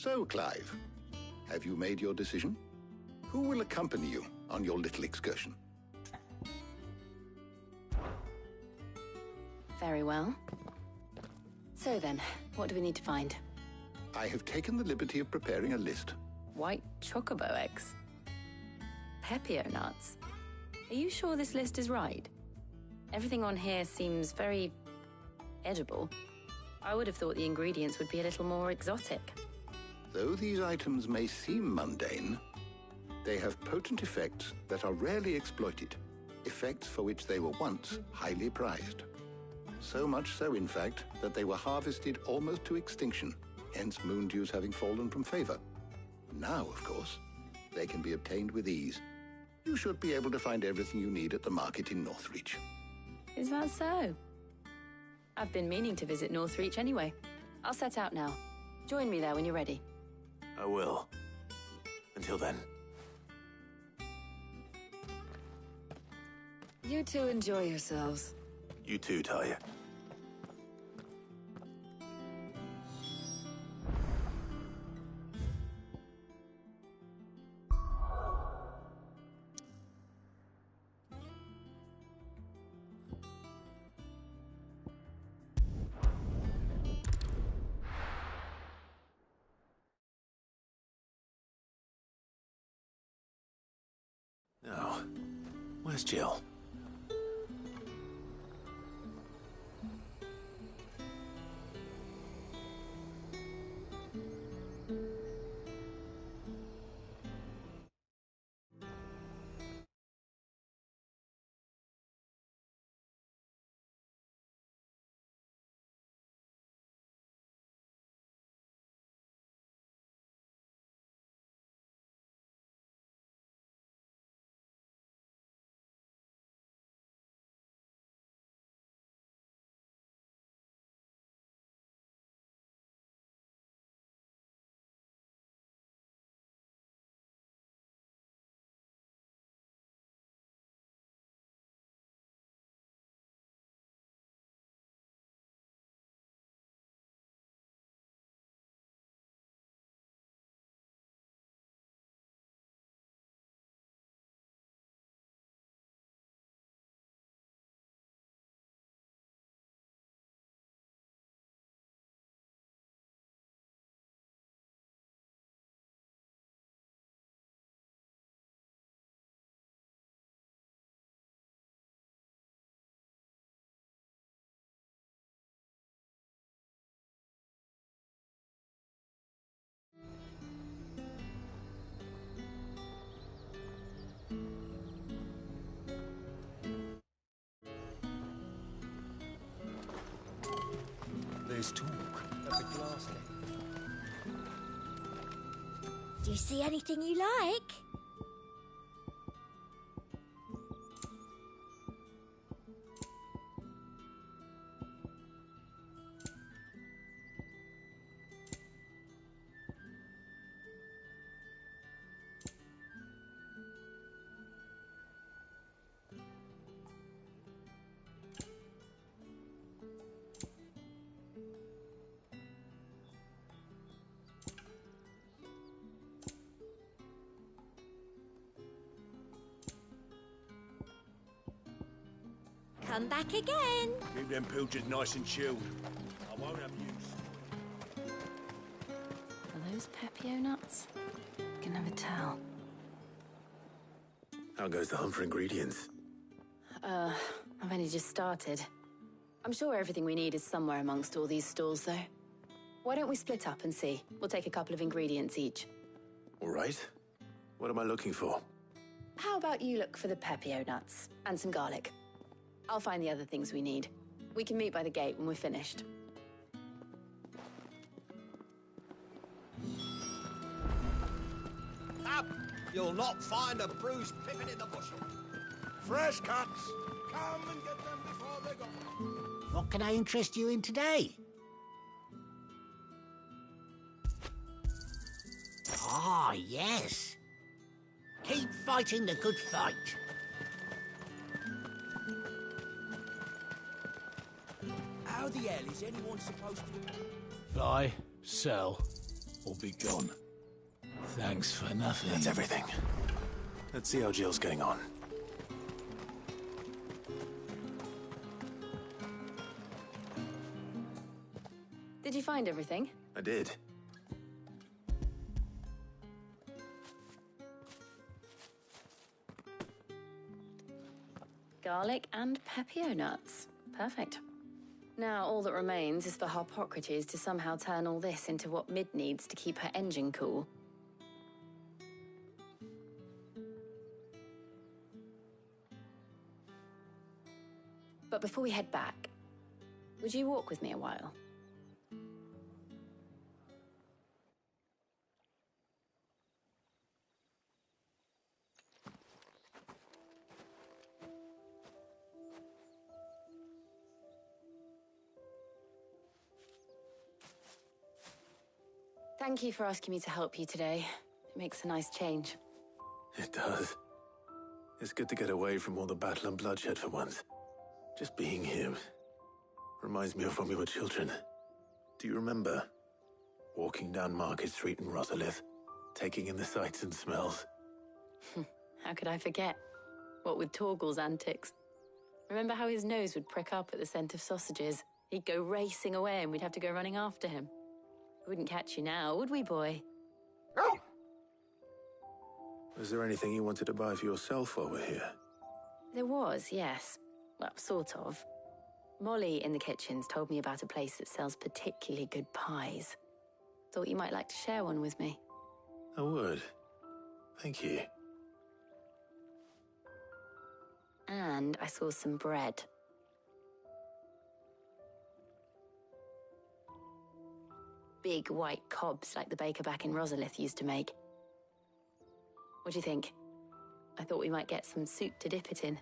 So, Clive, have you made your decision? Who will accompany you on your little excursion? Very well. So then, what do we need to find? I have taken the liberty of preparing a list. White chocobo eggs. Pepio nuts. Are you sure this list is right? Everything on here seems very edible. I would have thought the ingredients would be a little more exotic. Though these items may seem mundane, they have potent effects that are rarely exploited, effects for which they were once highly prized. So much so, in fact, that they were harvested almost to extinction, hence moon dews having fallen from favor. Now, of course, they can be obtained with ease. You should be able to find everything you need at the market in Northreach. Is that so? I've been meaning to visit Northreach anyway. I'll set out now. Join me there when you're ready. I will. Until then. You two enjoy yourselves. You too, Talia. Now, where's Jill? There's talk at the glass lake. Do you see anything you like? Come back again. Keep them pilchards nice and chilled. I won't abuse. Are those Pepio nuts? Can never tell. How goes the hunt for ingredients? I've only just started. I'm sure everything we need is somewhere amongst all these stalls, though. Why don't we split up and see? We'll take a couple of ingredients each. All right. What am I looking for? How about you look for the Pepio nuts and some garlic? I'll find the other things we need. We can meet by the gate when we're finished. Up! You'll not find a bruised pippin in the bushel. Fresh cuts! Come and get them before they're gone. What can I interest you in today? Ah, yes. Keep fighting the good fight. How the hell is anyone supposed to... Buy, sell, or be gone. Thanks for nothing. That's everything. Let's see how Jill's getting on. Did you find everything? I did. Garlic and pepio nuts. Perfect. Now all that remains is for Harpocrates to somehow turn all this into what Mid needs to keep her engine cool. But before we head back, would you walk with me a while? Thank you for asking me to help you today. It makes a nice change. It does. It's good to get away from all the battle and bloodshed for once. Just being here reminds me of when we were children. Do you remember? Walking down Market Street in Rosalith, taking in the sights and smells. How could I forget? What with Torgal's antics. Remember how his nose would prick up at the scent of sausages? He'd go racing away and we'd have to go running after him. We wouldn't catch you now, would we, boy? Was there anything you wanted to buy for yourself while we're here? There was, yes. Well, sort of. Molly in the kitchens told me about a place that sells particularly good pies. Thought you might like to share one with me. I would. Thank you. And I saw some bread. Big white cobs like the baker back in Rosalith used to make. What do you think? I thought we might get some soup to dip it in.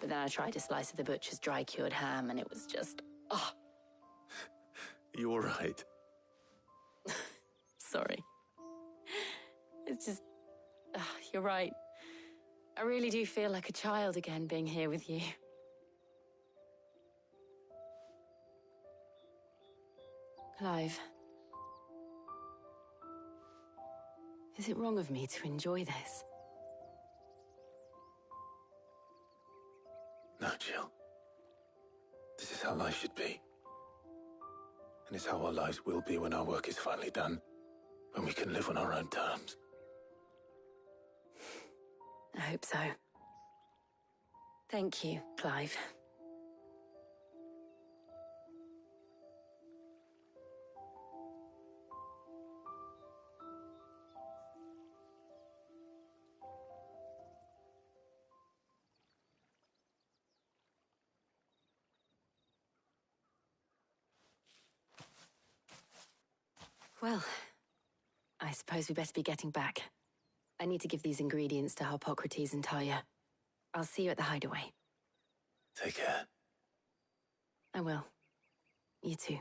But then I tried a slice of the butcher's dry-cured ham and it was just... oh. You all right? Sorry. It's just... you're right. I really do feel like a child again being here with you. Clive. Is it wrong of me to enjoy this? No, Jill. This is how life should be. And it's how our lives will be when our work is finally done. When we can live on our own terms. I hope so. Thank you, Clive. Well, I suppose we best be getting back. I need to give these ingredients to Harpocrates and Talia. I'll see you at the hideaway. Take care. I will. You too.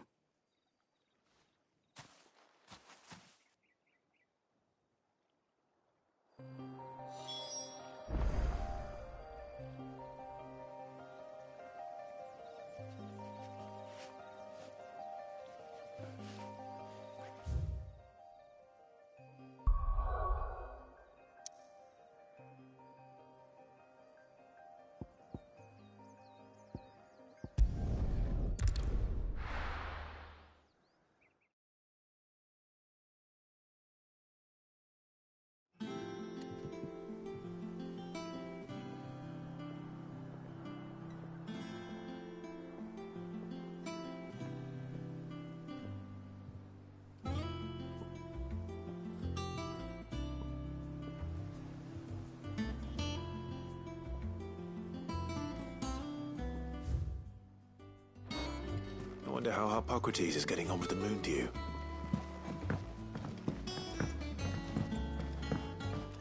I wonder how Harpocrates is getting on with the moon dew.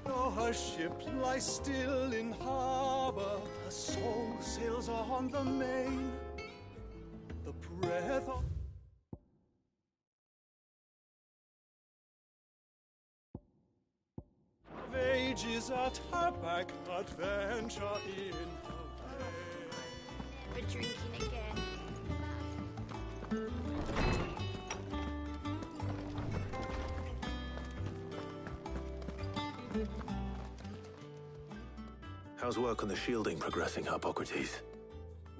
Her ship lies still in harbor, her soul sails on the main. The breath of ages at her back, adventure in her way. Never drinking again. How's work on the shielding progressing, Hippocrates?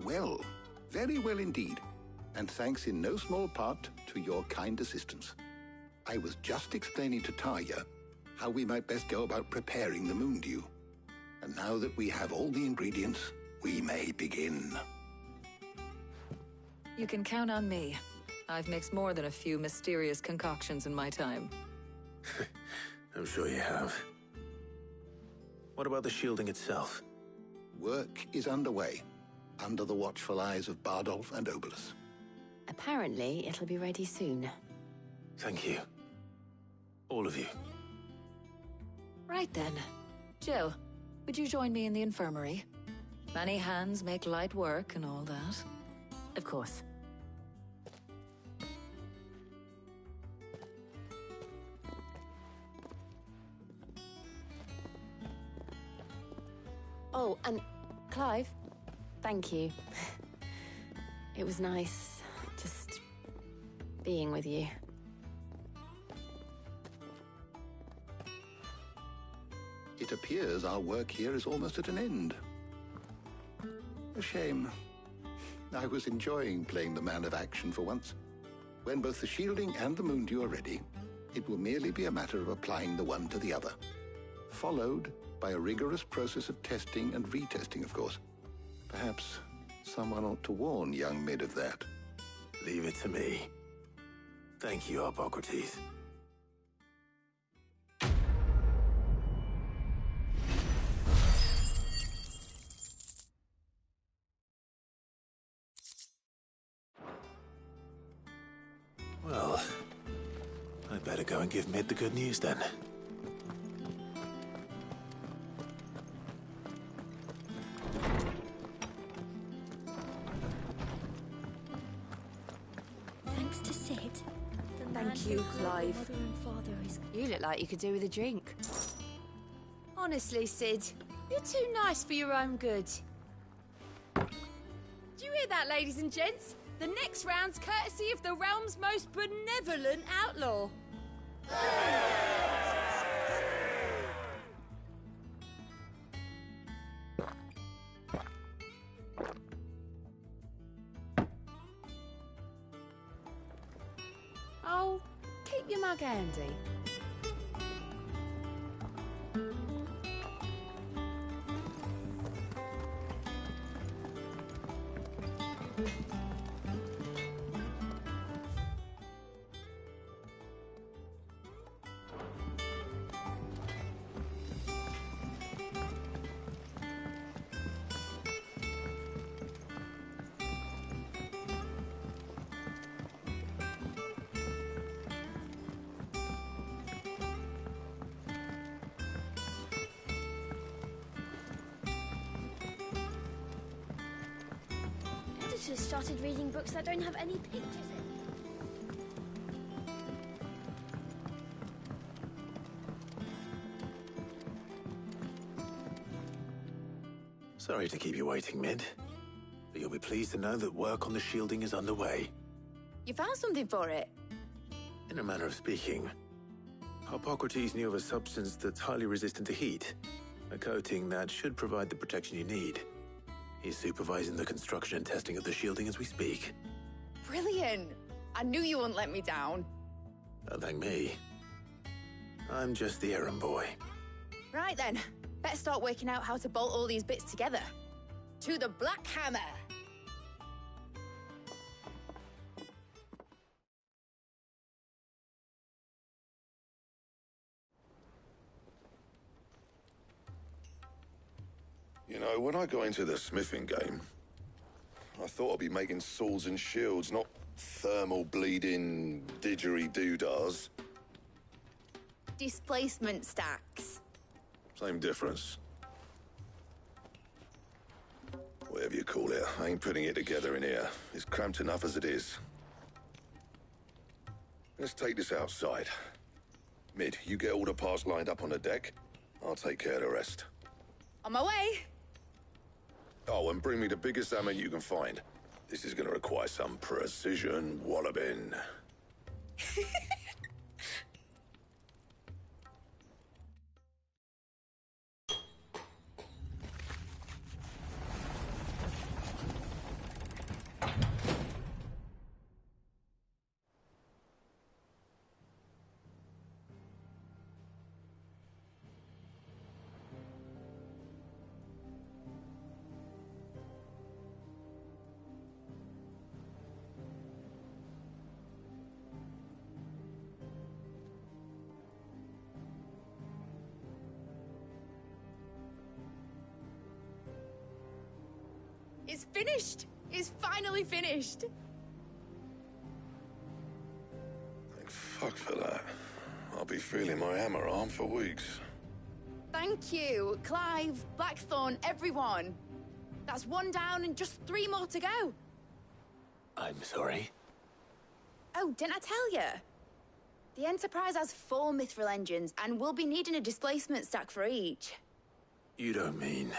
Well, very well indeed. And thanks in no small part to your kind assistance. I was just explaining to Tarja how we might best go about preparing the moon dew. And now that we have all the ingredients, we may begin. You can count on me. I've mixed more than a few mysterious concoctions in my time. I'm sure you have. What about the shielding itself? Work is underway, under the watchful eyes of Bardolph and Obolus. Apparently, it'll be ready soon. Thank you. All of you. Right then. Jill, would you join me in the infirmary? Many hands make light work and all that. Of course. Oh, and Clive, thank you. It was nice just being with you. It appears our work here is almost at an end. A shame. I was enjoying playing the man of action for once. When both the shielding and the moon dew are ready, it will merely be a matter of applying the one to the other. Followed by a rigorous process of testing and retesting, of course. Perhaps someone ought to warn young Mid of that. Leave it to me. Thank you, Hippocrates. Well, I'd better go and give Mid the good news then. Thanks to Sid. Thank you, Clive. Mother and father is... You look like you could do with a drink. Honestly, Sid, you're too nice for your own good. Do you hear that, ladies and gents? The next round's courtesy of the realm's most benevolent outlaw. Oh, keep your mug handy. Editors started reading books that don't have any pictures in. Sorry to keep you waiting, Mid. But you'll be pleased to know that work on the shielding is underway. You found something for it? In a manner of speaking, Hippocrates knew of a substance that's highly resistant to heat. A coating that should provide the protection you need. He's supervising the construction and testing of the shielding as we speak. Brilliant! I knew you wouldn't let me down. Don't thank me. I'm just the errand boy. Right then, better start working out how to bolt all these bits together. To the Black Hammer! You know, when I got into the smithing game, I thought I'd be making swords and shields, not thermal bleeding didgeridoo-dahs. Displacement stacks. Same difference. Whatever you call it, I ain't putting it together in here. It's cramped enough as it is. Let's take this outside. Mid, you get all the parts lined up on the deck. I'll take care of the rest. On my way! Oh, and bring me the biggest hammer you can find. This is gonna require some precision walloping. It's finished! It's finally finished! Thank fuck for that. I'll be feeling my hammer arm for weeks. Thank you, Clive, Blackthorn, everyone. That's one down and just 3 more to go. I'm sorry. Oh, didn't I tell you? The Enterprise has 4 mithril engines, and we'll be needing a displacement stack for each. You don't mean...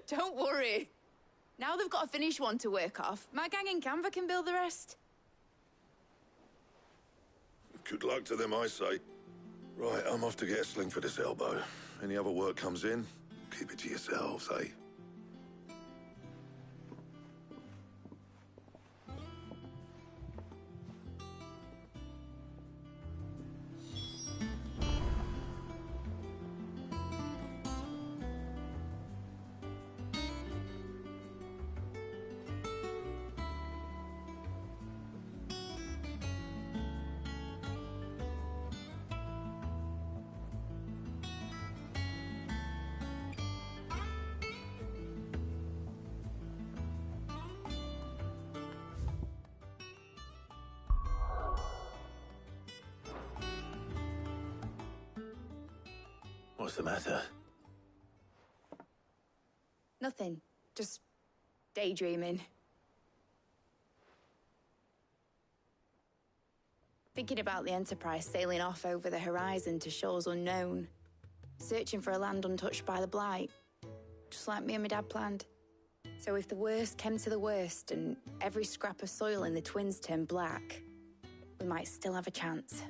Don't worry. Now they've got a finished one to work off. My gang in Canva can build the rest. Good luck to them, I say. Right, I'm off to get a sling for this elbow. Any other work comes in, keep it to yourselves, eh? What's the matter? Nothing. Just daydreaming. Thinking about the Enterprise sailing off over the horizon to shores unknown. Searching for a land untouched by the Blight. Just like me and my dad planned. So if the worst came to the worst and every scrap of soil in the Twins turned black, we might still have a chance.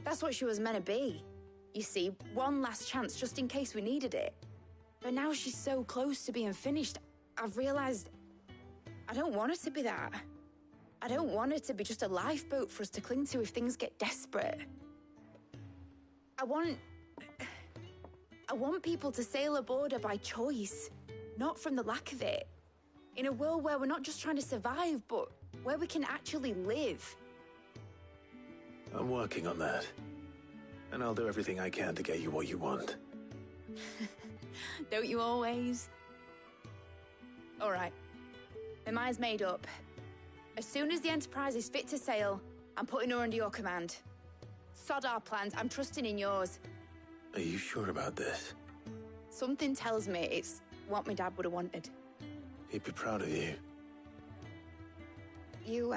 That's what she was meant to be. You see, one last chance just in case we needed it. But now she's so close to being finished, I've realized I don't want her to be that. I don't want her to be just a lifeboat for us to cling to if things get desperate. I want people to sail aboard her by choice, not from the lack of it. In a world where we're not just trying to survive, but where we can actually live. I'm working on that. And I'll do everything I can to get you what you want. Don't you always? All right. My mind's made up. As soon as the Enterprise is fit to sail, I'm putting her under your command. Sod our plans, I'm trusting in yours. Are you sure about this? Something tells me it's what my dad would have wanted. He'd be proud of you. You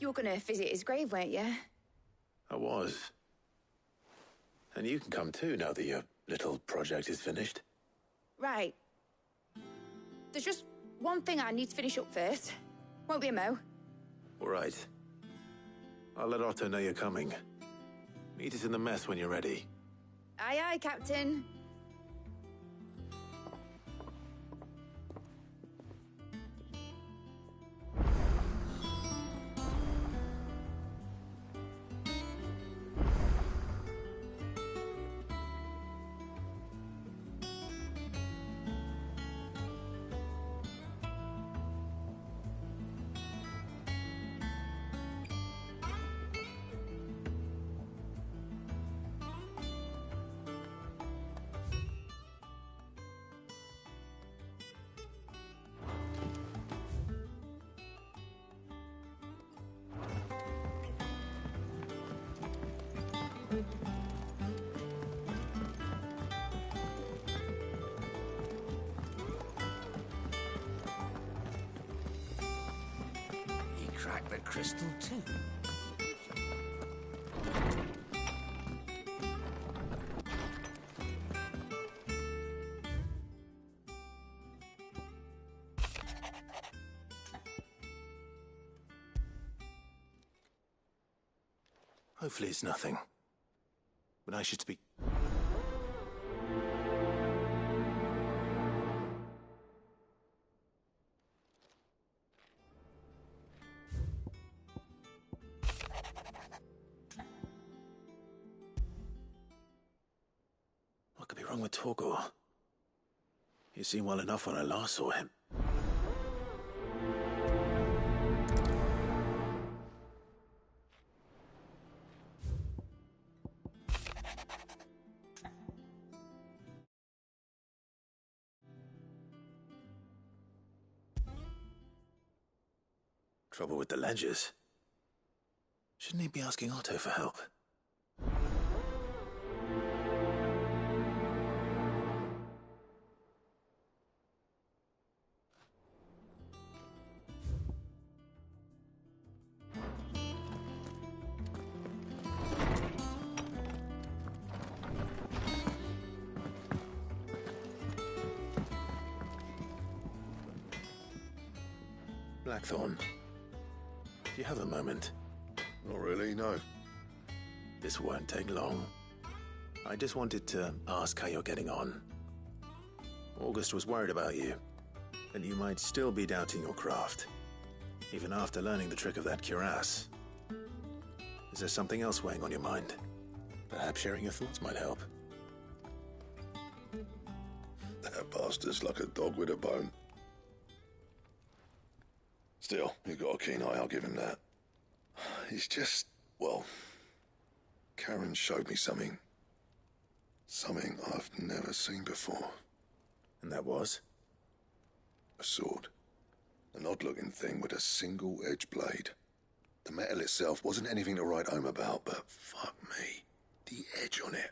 were gonna visit his grave, weren't you? I was. And you can come too now that your little project is finished. Right. There's just one thing I need to finish up first. Won't be a mo. All right. I'll let Otto know you're coming. Meet us in the mess when you're ready. Aye, aye, Captain. Crack the crystal too. Hopefully it's nothing. But I should speak... What could be wrong with Torgor? He seemed well enough when I last saw him. Trouble with the ledgers. Shouldn't he be asking Otto for help? Blackthorn, do you have a moment? Not really, no. This won't take long. I just wanted to ask how you're getting on. August was worried about you, and you might still be doubting your craft, even after learning the trick of that cuirass. Is there something else weighing on your mind? Perhaps sharing your thoughts might help. That bastard's like a dog with a bone. Still, he's got a keen eye, I'll give him that. He's just, well, Karen showed me something. Something I've never seen before. And that was? A sword. An odd-looking thing with a single-edged blade. The metal itself wasn't anything to write home about, but fuck me, the edge on it.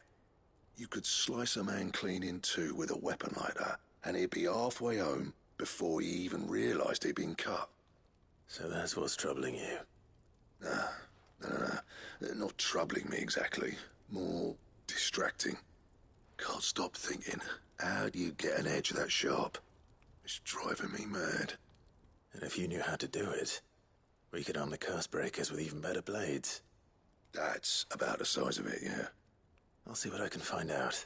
You could slice a man clean in two with a weapon like that, and he'd be halfway home before he even realised he'd been cut. So that's what's troubling you? No. Not troubling me exactly. More distracting. Can't stop thinking, how do you get an edge that sharp? It's driving me mad. And if you knew how to do it, we could arm the curse breakers with even better blades. That's about the size of it, yeah. I'll see what I can find out.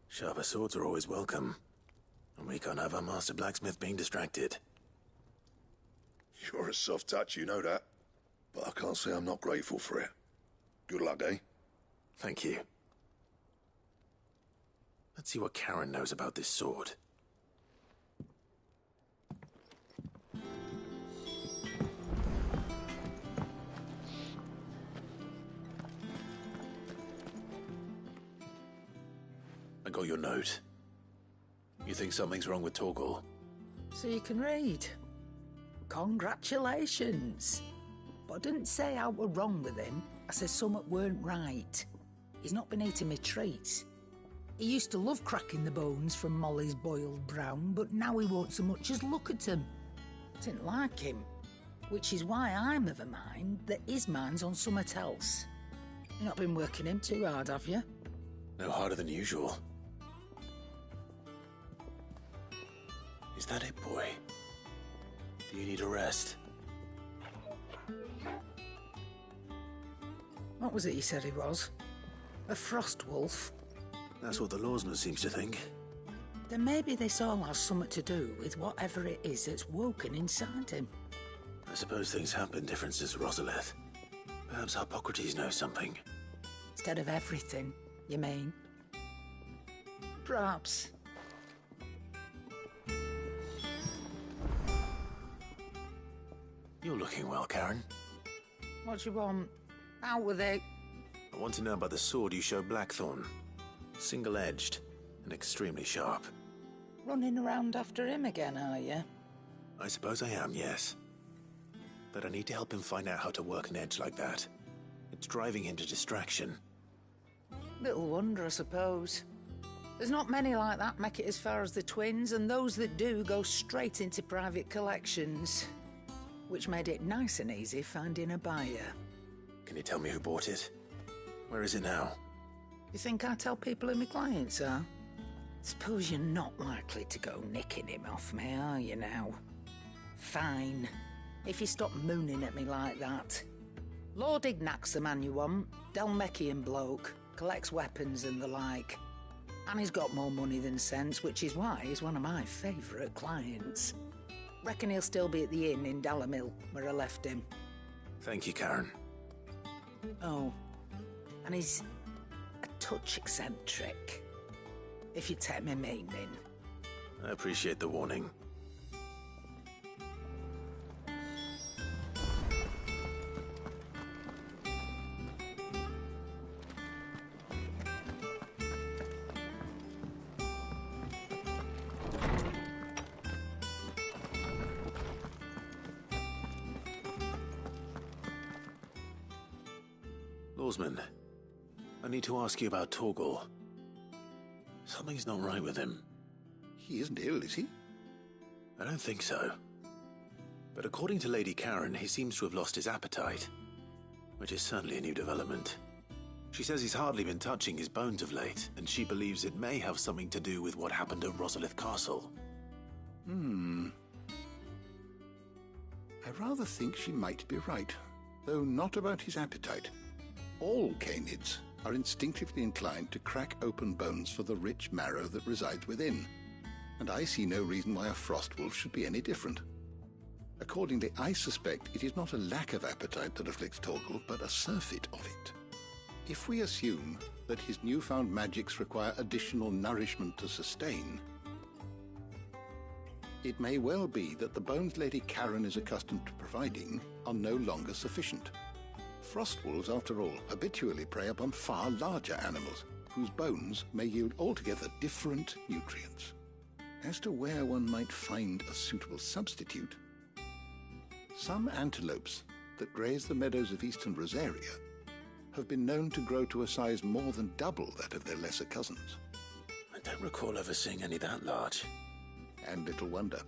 Sharper swords are always welcome. And we can't have our master blacksmith being distracted. You're a soft touch, you know that. But I can't say I'm not grateful for it. Good luck, eh? Thank you. Let's see what Karen knows about this sword. I got your note. You think something's wrong with Torgal? So you can read. Congratulations. But I didn't say I were wrong with him. I said something weren't right. He's not been eating me treats. He used to love cracking the bones from Molly's boiled brown, but now he won't so much as look at them. Didn't like him. Which is why I'm of a mind that his mind's on something else. You've not been working him too hard, have you? No harder than usual. Is that it, boy? Do you need a rest? What was it he said he was? A frost wolf? That's what the lawsman seems to think. Then maybe this all has something to do with whatever it is that's woken inside him. I suppose things have been different since Rosalith. Perhaps Hippocrates knows something. Instead of everything, you mean? Perhaps. You're looking well, Karen. What do you want? Out with it. I want to know about the sword you showed Blackthorn. Single-edged and extremely sharp. Running around after him again, are you? I suppose I am, yes. But I need to help him find out how to work an edge like that. It's driving him to distraction. Little wonder, I suppose. There's not many like that make it as far as the twins, and those that do go straight into private collections. Which made it nice and easy finding a buyer. Can you tell me who bought it? Where is it now? You think I tell people who my clients are? Suppose you're not likely to go nicking him off me, are you now? Fine. If you stop mooning at me like that. Lord Ignac's the man you want. Dalmekian bloke. Collects weapons and the like. And he's got more money than sense, which is why he's one of my favourite clients. Reckon he'll still be at the inn in Dalamil, where I left him. Thank you, Karen. Oh, and he's a touch eccentric, if you take me meaning. I appreciate the warning. Swordsman, I need to ask you about Torgal. Something's not right with him. He isn't ill, is he? I don't think so. But according to Lady Karen, he seems to have lost his appetite, which is certainly a new development. She says he's hardly been touching his bones of late, and she believes it may have something to do with what happened at Rosalith Castle. I rather think she might be right, though not about his appetite. All canids are instinctively inclined to crack open bones for the rich marrow that resides within, and I see no reason why a frostwolf should be any different. Accordingly, I suspect it is not a lack of appetite that afflicts Torgal, but a surfeit of it. If we assume that his newfound magics require additional nourishment to sustain, it may well be that the bones Lady Karen is accustomed to providing are no longer sufficient. Frostwolves, after all, habitually prey upon far larger animals, whose bones may yield altogether different nutrients. As to where one might find a suitable substitute, some antelopes that graze the meadows of eastern Rosaria have been known to grow to a size more than double that of their lesser cousins. I don't recall ever seeing any that large. And little wonder.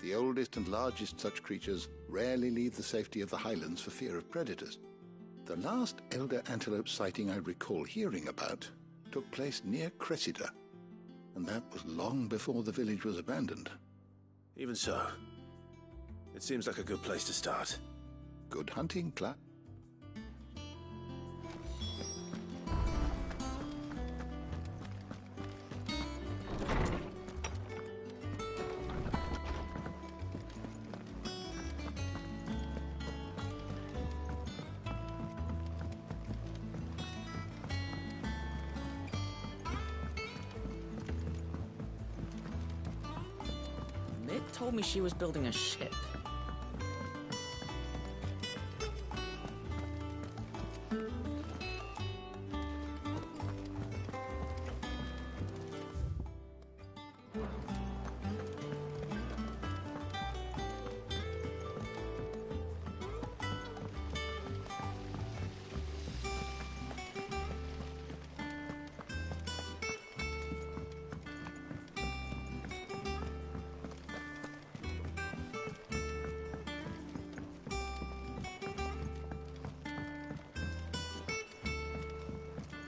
The oldest and largest such creatures rarely leave the safety of the highlands for fear of predators. The last elder antelope sighting I recall hearing about took place near Cressida, and that was long before the village was abandoned. Even so, it seems like a good place to start. Good hunting, Clark. Told me she was building a ship.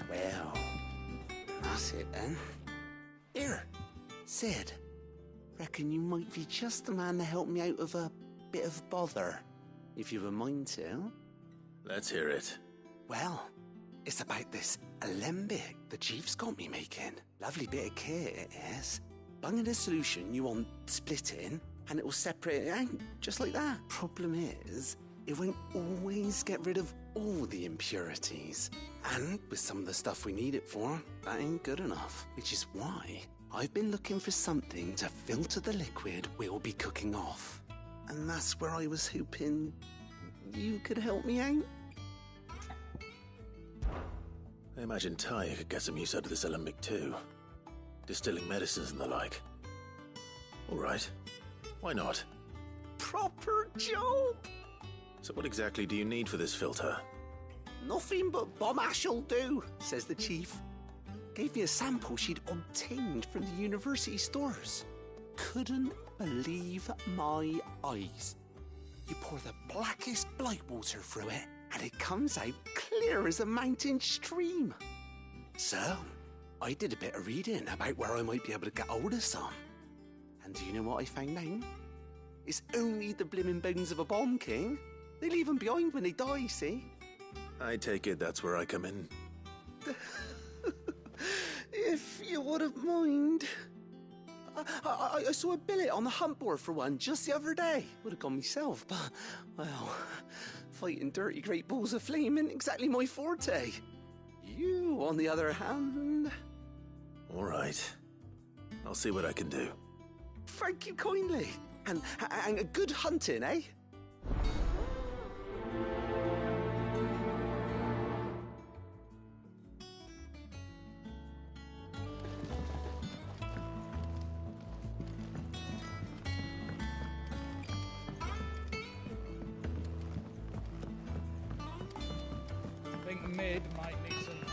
Well, that's it then. Here, Sid. Reckon you might be just the man to help me out of a bit of bother, if you've a mind to. Let's hear it. Well, it's about this alembic the chief's got me making. Lovely bit of kit it is. Bunging a solution you want splitting, and it will separate it out, just like that. Problem is, it won't always get rid of all the impurities. And with some of the stuff we need it for, that ain't good enough. Which is why I've been looking for something to filter the liquid we'll be cooking off. And that's where I was hoping you could help me out. I imagine Ty could get some use out of this alembic too. Distilling medicines and the like. All right. Why not? Proper job! So what exactly do you need for this filter? Nothing but bomb ash'll do, says the chief. Gave me a sample she'd obtained from the university stores. Couldn't believe my eyes. You pour the blackest blight water through it, and it comes out clear as a mountain stream. So, I did a bit of reading about where I might be able to get hold of some. And do you know what I found out? It's only the blimmin' bones of a bomb king. They leave them behind when they die, see? I take it that's where I come in. If you wouldn't mind. I saw a billet on the hunt board for one just the other day. Would have gone myself, but, well, fighting dirty great balls of flame isn't exactly my forte. You, on the other hand... All right. I'll see what I can do. Thank you kindly. And a good hunting, eh? maid might need some help.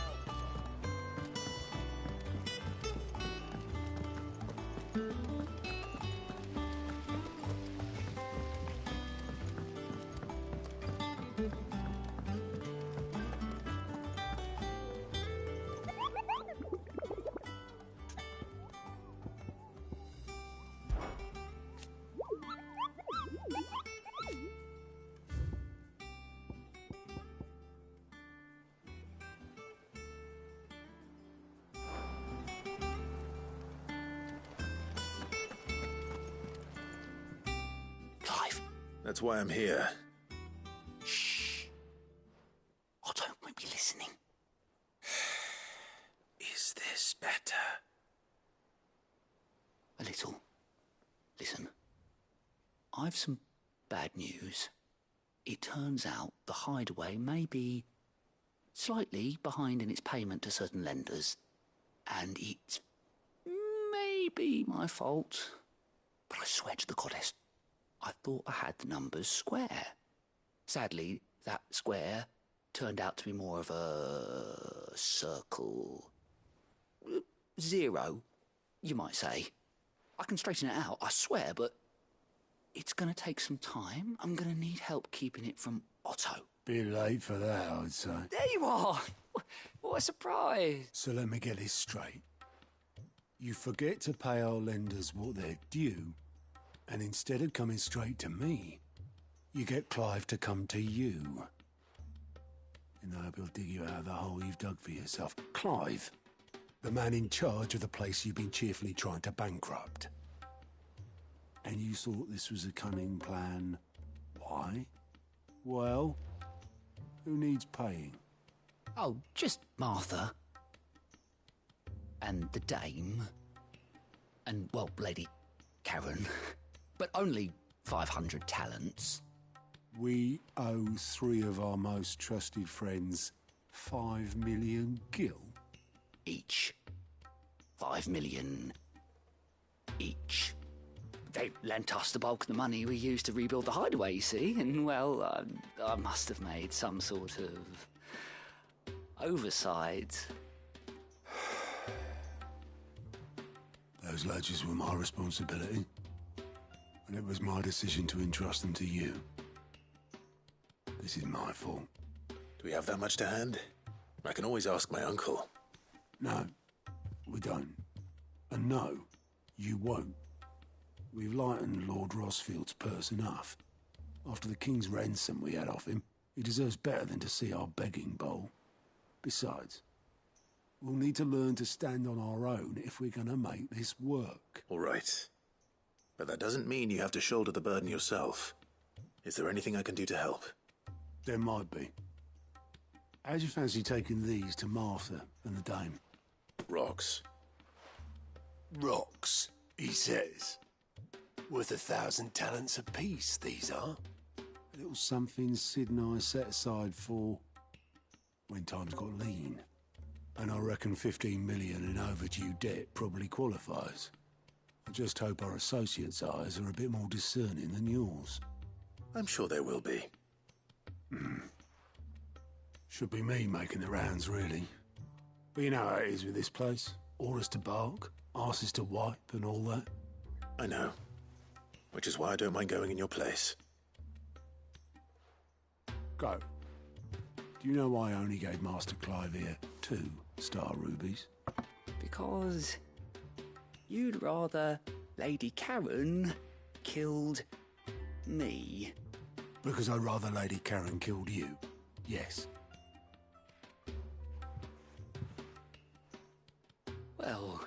Clive. That's why I'm here. Shh. Otto might be listening. Is this better? A little. Listen. I've some bad news. It turns out the Hideaway may be slightly behind in its payment to certain lenders, and it may be my fault. But I swear to the goddess, I thought I had the numbers square. Sadly, that square turned out to be more of a circle. 0, you might say. I can straighten it out, I swear, but it's going to take some time. I'm going to need help keeping it from Otto. Bit late for that, I'd say. There you are! What a surprise! So let me get this straight. You forget to pay our lenders what they're due, and instead of coming straight to me, you get Clive to come to you. And I hope he'll dig you out of the hole you've dug for yourself. Clive, the man in charge of the place you've been cheerfully trying to bankrupt. And you thought this was a cunning plan. Why? Well, who needs paying? Oh, just Martha. And the dame. And, well, Lady Karen. But only 500 talents. We owe 3 of our most trusted friends 5 million gil. Each. 5 million each. They lent us the bulk of the money we used to rebuild the Hideaway, you see, and, well, I must have made some sort of oversight. Those ledgers were my responsibility, and it was my decision to entrust them to you. This is my fault. Do we have that much to hand? I can always ask my uncle. No, we don't. And no, you won't. We've lightened Lord Rosfield's purse enough. After the king's ransom we had off him, he deserves better than to see our begging bowl. Besides, we'll need to learn to stand on our own if we're going to make this work. All right. But that doesn't mean you have to shoulder the burden yourself. Is there anything I can do to help? There might be. How'd you fancy taking these to Martha and the dame? Rocks. Rocks, he says. Worth 1,000 talents apiece, these are. A little something Sid and I set aside for when times got lean. And I reckon 15 million in overdue debt probably qualifies. I just hope our associates' eyes are a bit more discerning than yours. I'm sure there will be. Should be me making the rounds, really. But you know how it is with this place. Orders to bark, arses to wipe and all that. I know. Which is why I don't mind going in your place. Go. Do you know why I only gave Master Clive here 2 star rubies? Because you'd rather Lady Karen killed me. Because I'd rather Lady Karen killed you. Yes. Well,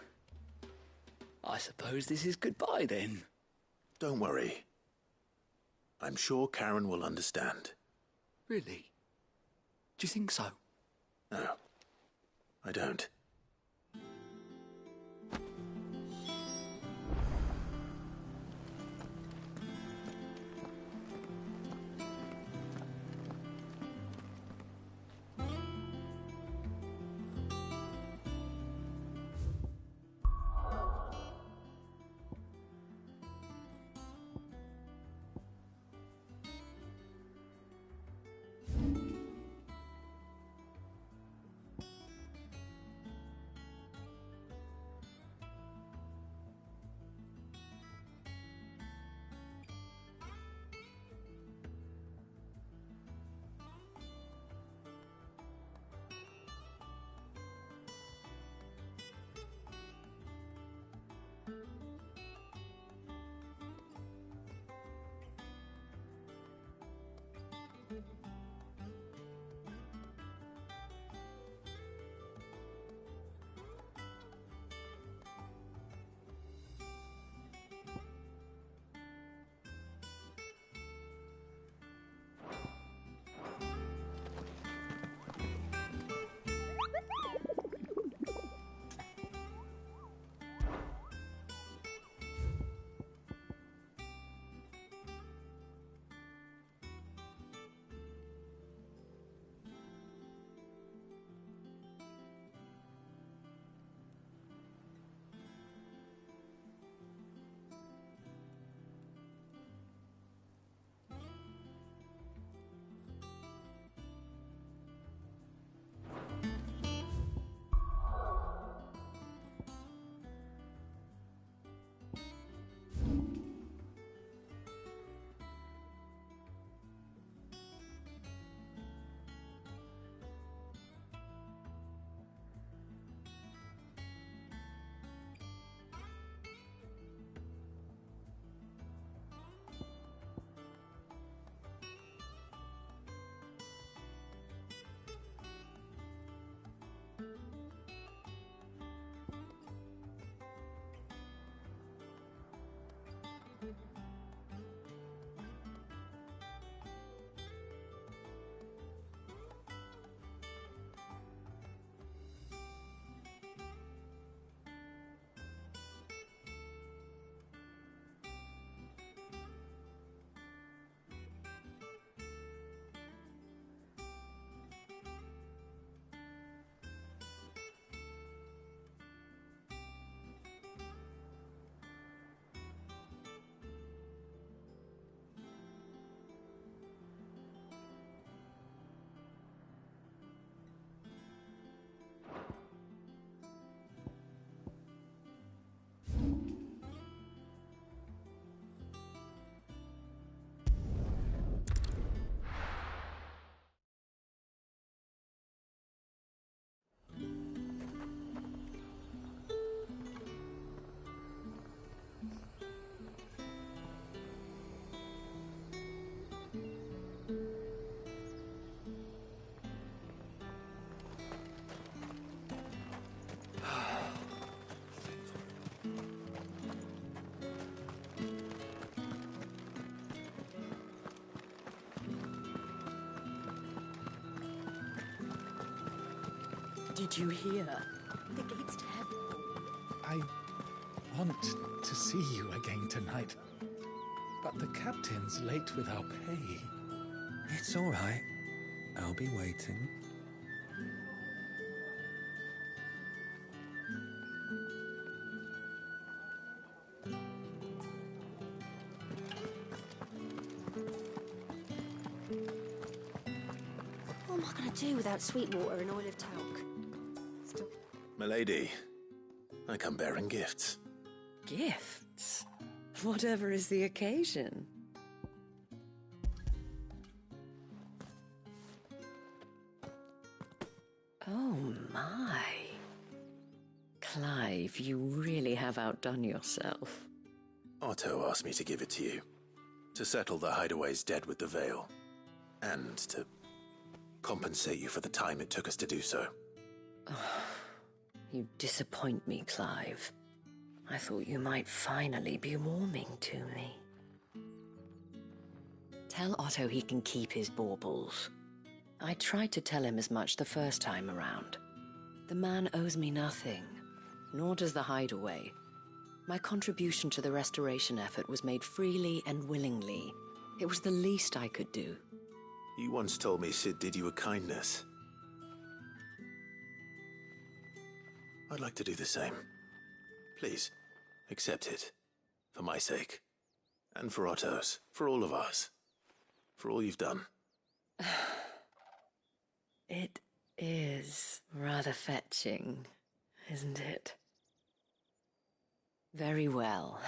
I suppose this is goodbye then. Don't worry. I'm sure Karen will understand. Really? Do you think so? No, I don't. Did you hear? The gates to heaven. I want to see you again tonight. But the captain's late with our pay. It's all right. I'll be waiting. What am I going to do without sweet water and olive talc? Milady, I come bearing gifts. Gifts? Whatever is the occasion. Oh my. Clive, you really have outdone yourself. Otto asked me to give it to you. To settle the Hideaway's debt with the Veil. And to compensate you for the time it took us to do so. You disappoint me, Clive. I thought you might finally be warming to me. Tell Otto he can keep his baubles. I tried to tell him as much the first time around. The man owes me nothing, nor does the Hideaway. My contribution to the restoration effort was made freely and willingly. It was the least I could do. You once told me Sid did you a kindness. I'd like to do the same. Please, accept it. For my sake. And for Otto's. For all of us. For all you've done. It is rather fetching, isn't it? Very well.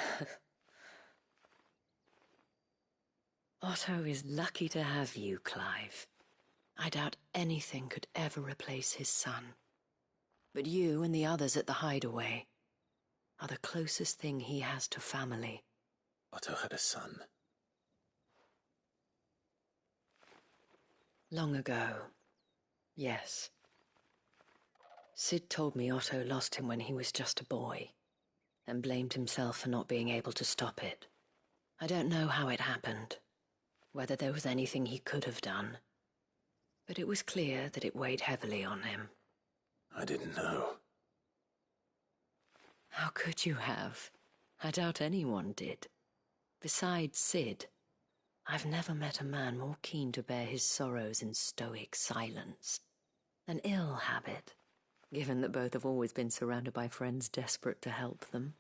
Otto is lucky to have you, Clive. I doubt anything could ever replace his son. But you and the others at the Hideaway are the closest thing he has to family. Otto had a son. Long ago, yes. Sid told me Otto lost him when he was just a boy, and blamed himself for not being able to stop it. I don't know how it happened, whether there was anything he could have done, but it was clear that it weighed heavily on him. I didn't know. How could you have? I doubt anyone did. Besides Sid, I've never met a man more keen to bear his sorrows in stoic silence. An ill habit, given that both have always been surrounded by friends desperate to help them.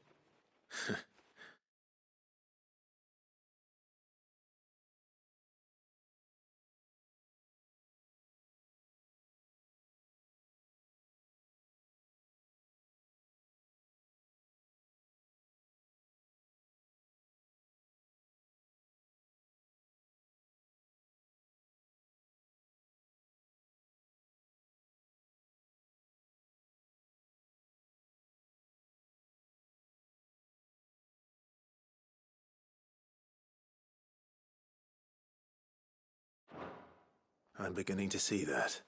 I'm beginning to see that.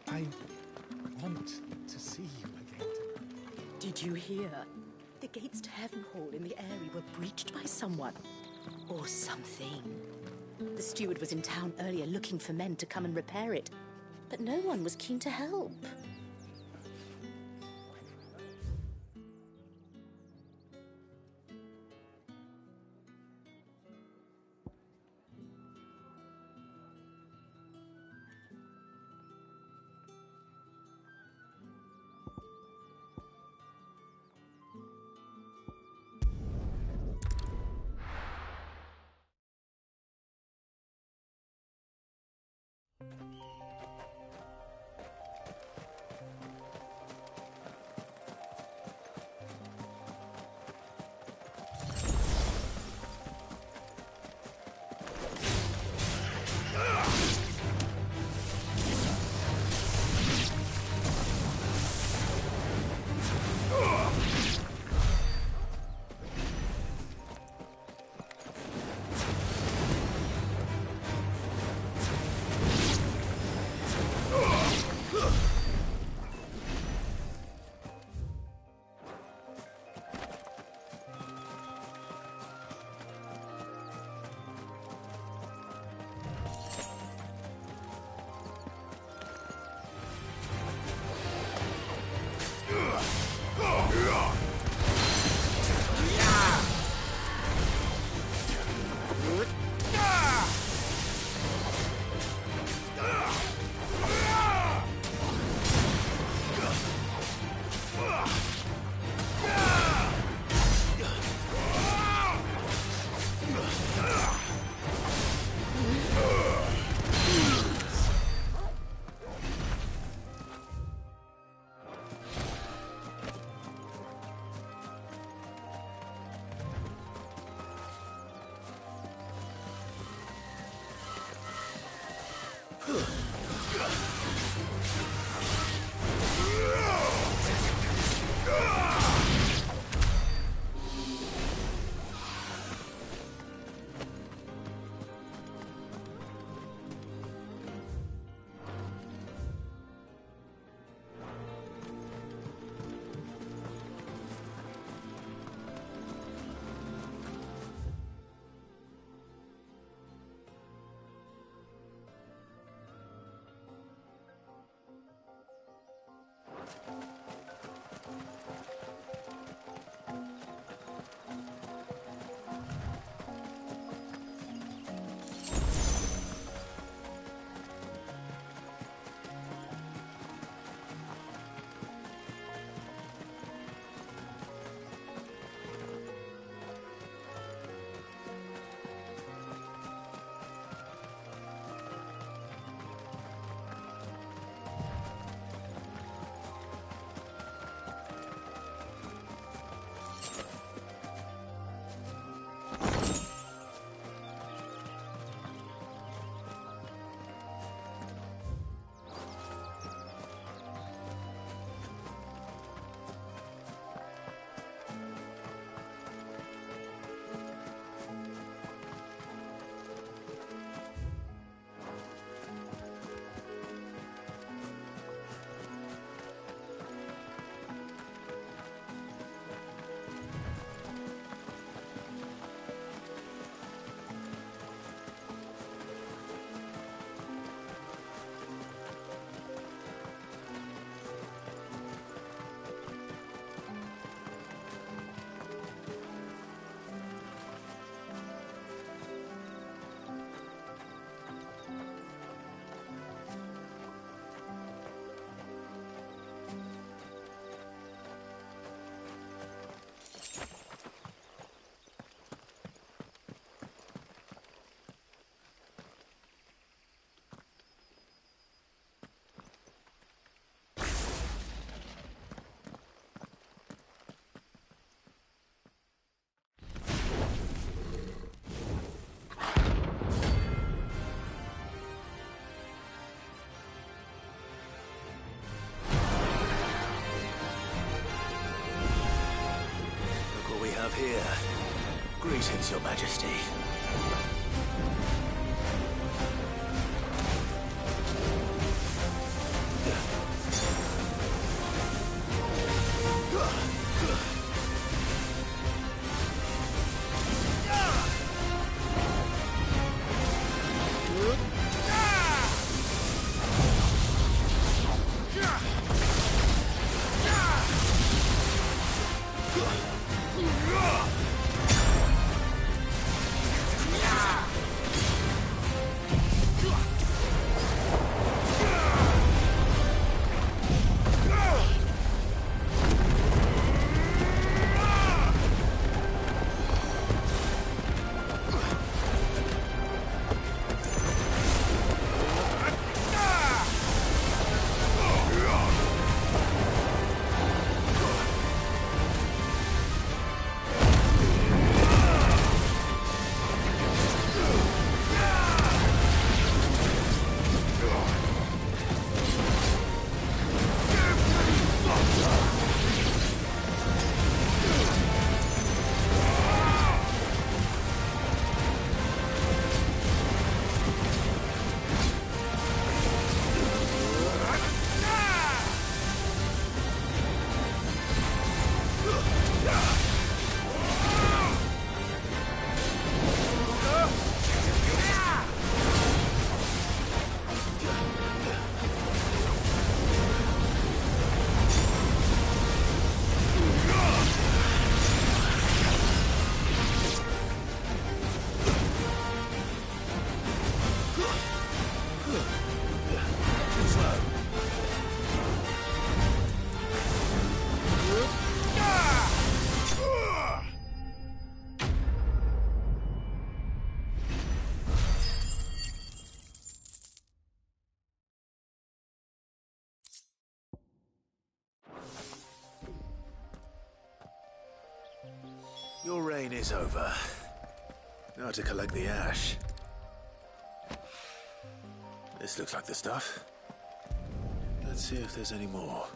I want to see you again tonight. Did you hear? The gates to Heaven Hall in the area were breached by someone. Or something. The steward was in town earlier looking for men to come and repair it, but no one was keen to help. Here. Greetings, Your Majesty. Your reign is over. Now to collect the ash. This looks like the stuff. Let's see if there's any more.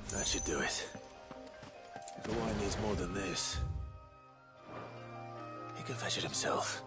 That should do it. If the wine needs more than this, he can fetch it himself.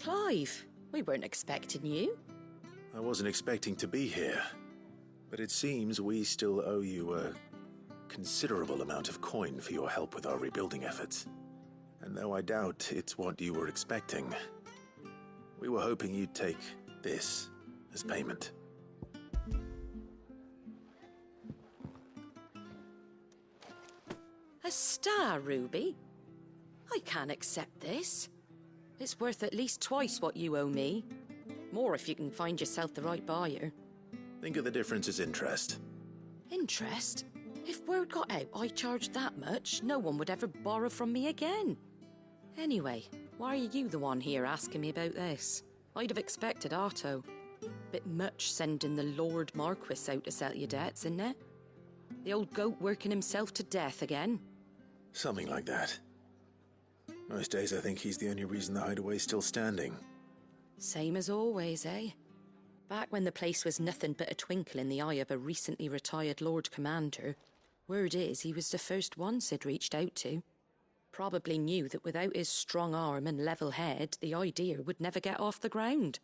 Clive, we weren't expecting you. I wasn't expecting to be here, but it seems we still owe you a considerable amount of coin for your help with our rebuilding efforts. And though I doubt it's what you were expecting, we were hoping you'd take this as payment. A star ruby? I can't accept this. It's worth at least twice what you owe me. More if you can find yourself the right buyer. Think of the difference as interest. Interest? If word got out I charged that much, no one would ever borrow from me again. Anyway, why are you the one here asking me about this? I'd have expected Otto. Bit much sending the Lord Marquis out to settle your debts, isn't it? The old goat working himself to death again? Something like that. Most days I think he's the only reason the hideaway's still standing. Same as always, eh? Back when the place was nothing but a twinkle in the eye of a recently retired Lord Commander, word is he was the first one Sid reached out to. Probably knew that without his strong arm and level head, the idea would never get off the ground.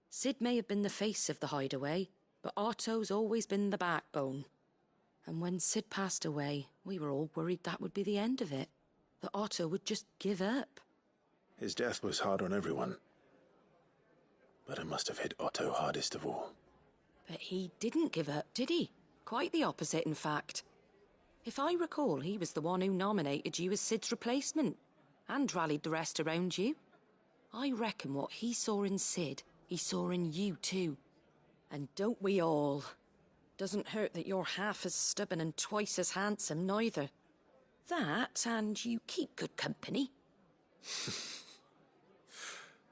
Sid may have been the face of the hideaway, but Otto's always been the backbone. And when Sid passed away, we were all worried that would be the end of it. That Otto would just give up. His death was hard on everyone. But it must have hit Otto hardest of all. But he didn't give up, did he? Quite the opposite, in fact. If I recall, he was the one who nominated you as Sid's replacement, and rallied the rest around you. I reckon what he saw in Sid, he saw in you too. And don't we all? Doesn't hurt that you're half as stubborn and twice as handsome, neither. That, and you keep good company.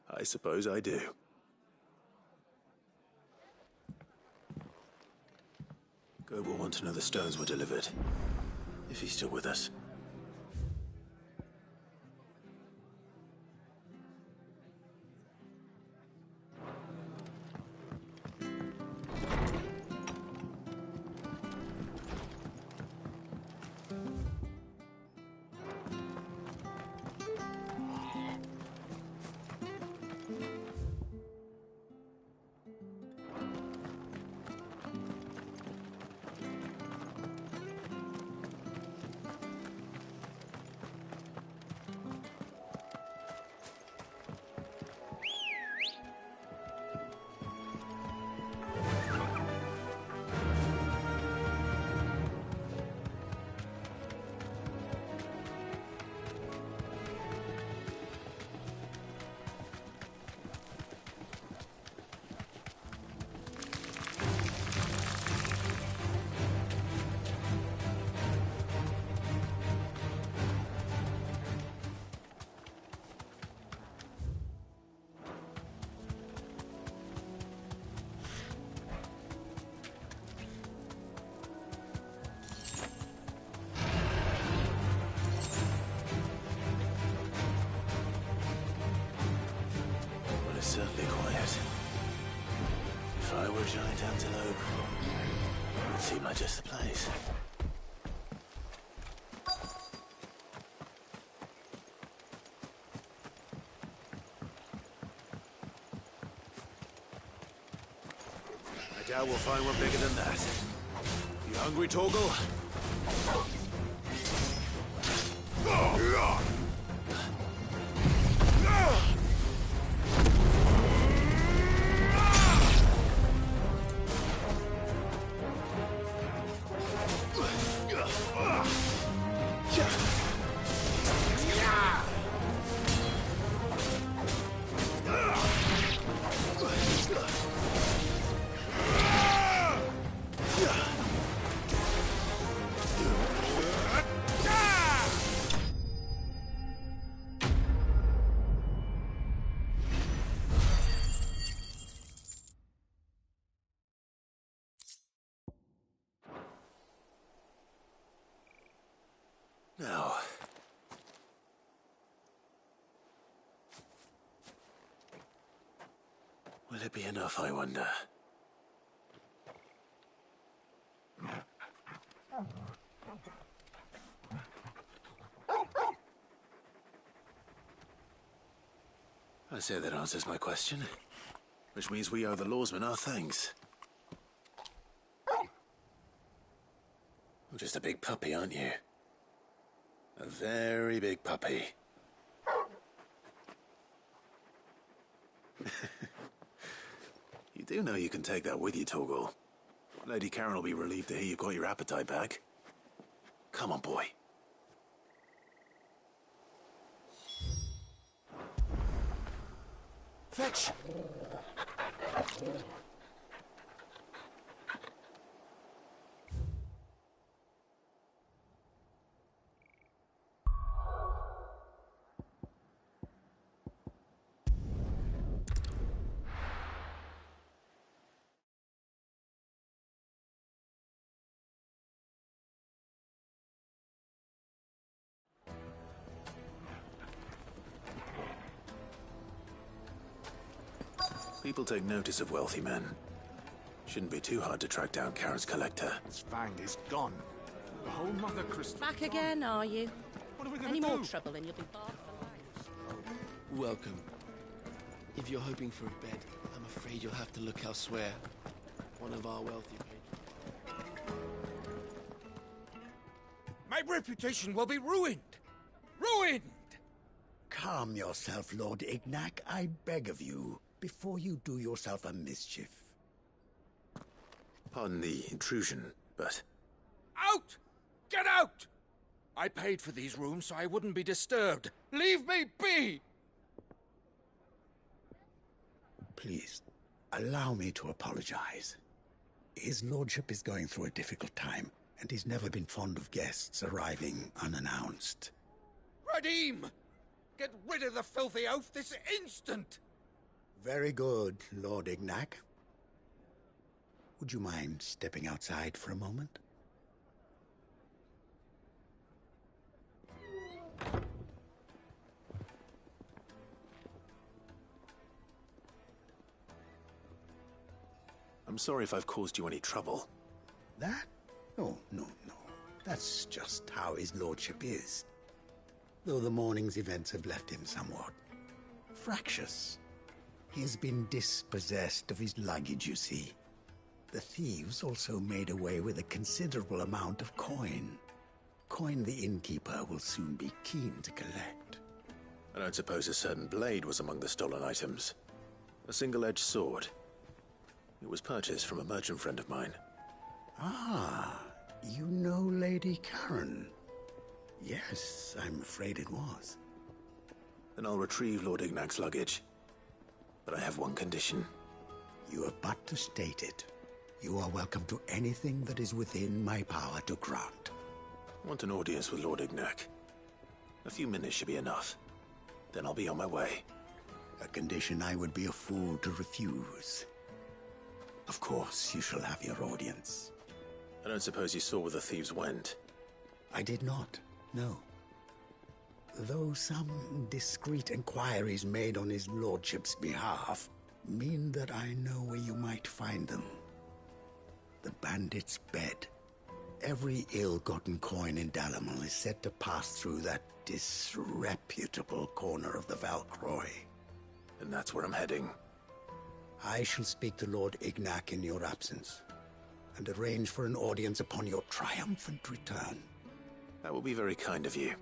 I suppose I do. Gob will want to know the stones were delivered, if he's still with us. Certainly quiet. If I were a giant antelope, it would seem like just the place. doubt we'll find one bigger than that. You hungry, Torgal? Now, will it be enough, I wonder? I say that answers my question, which means we owe the lawsmen our thanks. You're just a big puppy, aren't you? A very big puppy. You do know you can take that with you, Torgal. Lady Karen will be relieved to hear you've got your appetite back. Come on, boy. Fetch! People take notice of wealthy men. Shouldn't be too hard to track down Karen's collector. Svang is gone. The whole Mother Christmas. Back again, are you? What are we going Any to more do? trouble and you'll be barred for life. Welcome. If you're hoping for a bed, I'm afraid you'll have to look elsewhere. One of our wealthy patrons. My reputation will be ruined! Ruined! Calm yourself, Lord Ignac, I beg of you, before you do yourself a mischief. Pardon the intrusion, but... Out! Get out! I paid for these rooms so I wouldn't be disturbed. Leave me be! Please, allow me to apologize. His lordship is going through a difficult time, and he's never been fond of guests arriving unannounced. Radim! Get rid of the filthy oaf this instant! Very good, Lord Ignac. Would you mind stepping outside for a moment? I'm sorry if I've caused you any trouble. That? Oh, no. That's just how his lordship is. Though the morning's events have left him somewhat fractious. He has been dispossessed of his luggage, you see. The thieves also made away with a considerable amount of coin. Coin the innkeeper will soon be keen to collect. I don't suppose a certain blade was among the stolen items. A single-edged sword. It was purchased from a merchant friend of mine. Ah, you know Lady Karen. Yes, I'm afraid it was. Then I'll retrieve Lord Ignac's luggage. But I have one condition. You have but to state it. You are welcome to anything that is within my power to grant. I want an audience with Lord Ignac. A few minutes should be enough. Then I'll be on my way. A condition I would be a fool to refuse. Of course, you shall have your audience. I don't suppose you saw where the thieves went? I did not, no. Though some discreet inquiries made on his lordship's behalf mean that I know where you might find them. The bandit's bed. Every ill-gotten coin in Dalamal is said to pass through that disreputable corner of the Valcroy. And that's where I'm heading. I shall speak to Lord Ignac in your absence, and arrange for an audience upon your triumphant return. That will be very kind of you.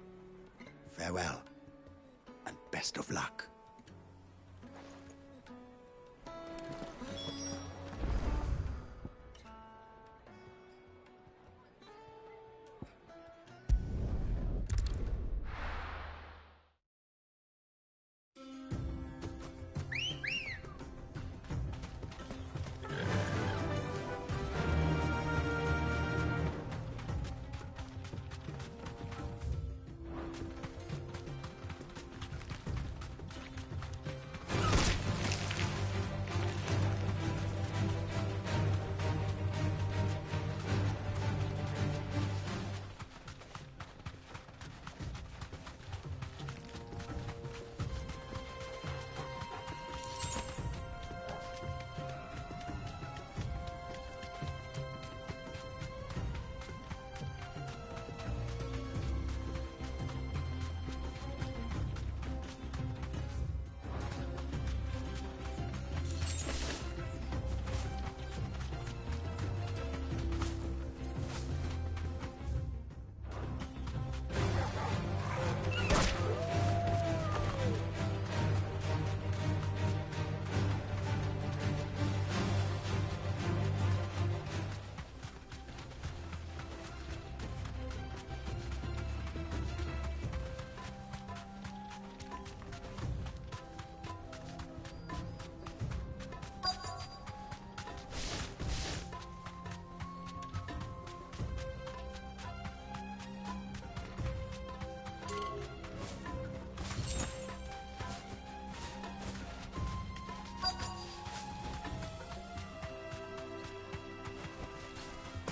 Farewell, and best of luck.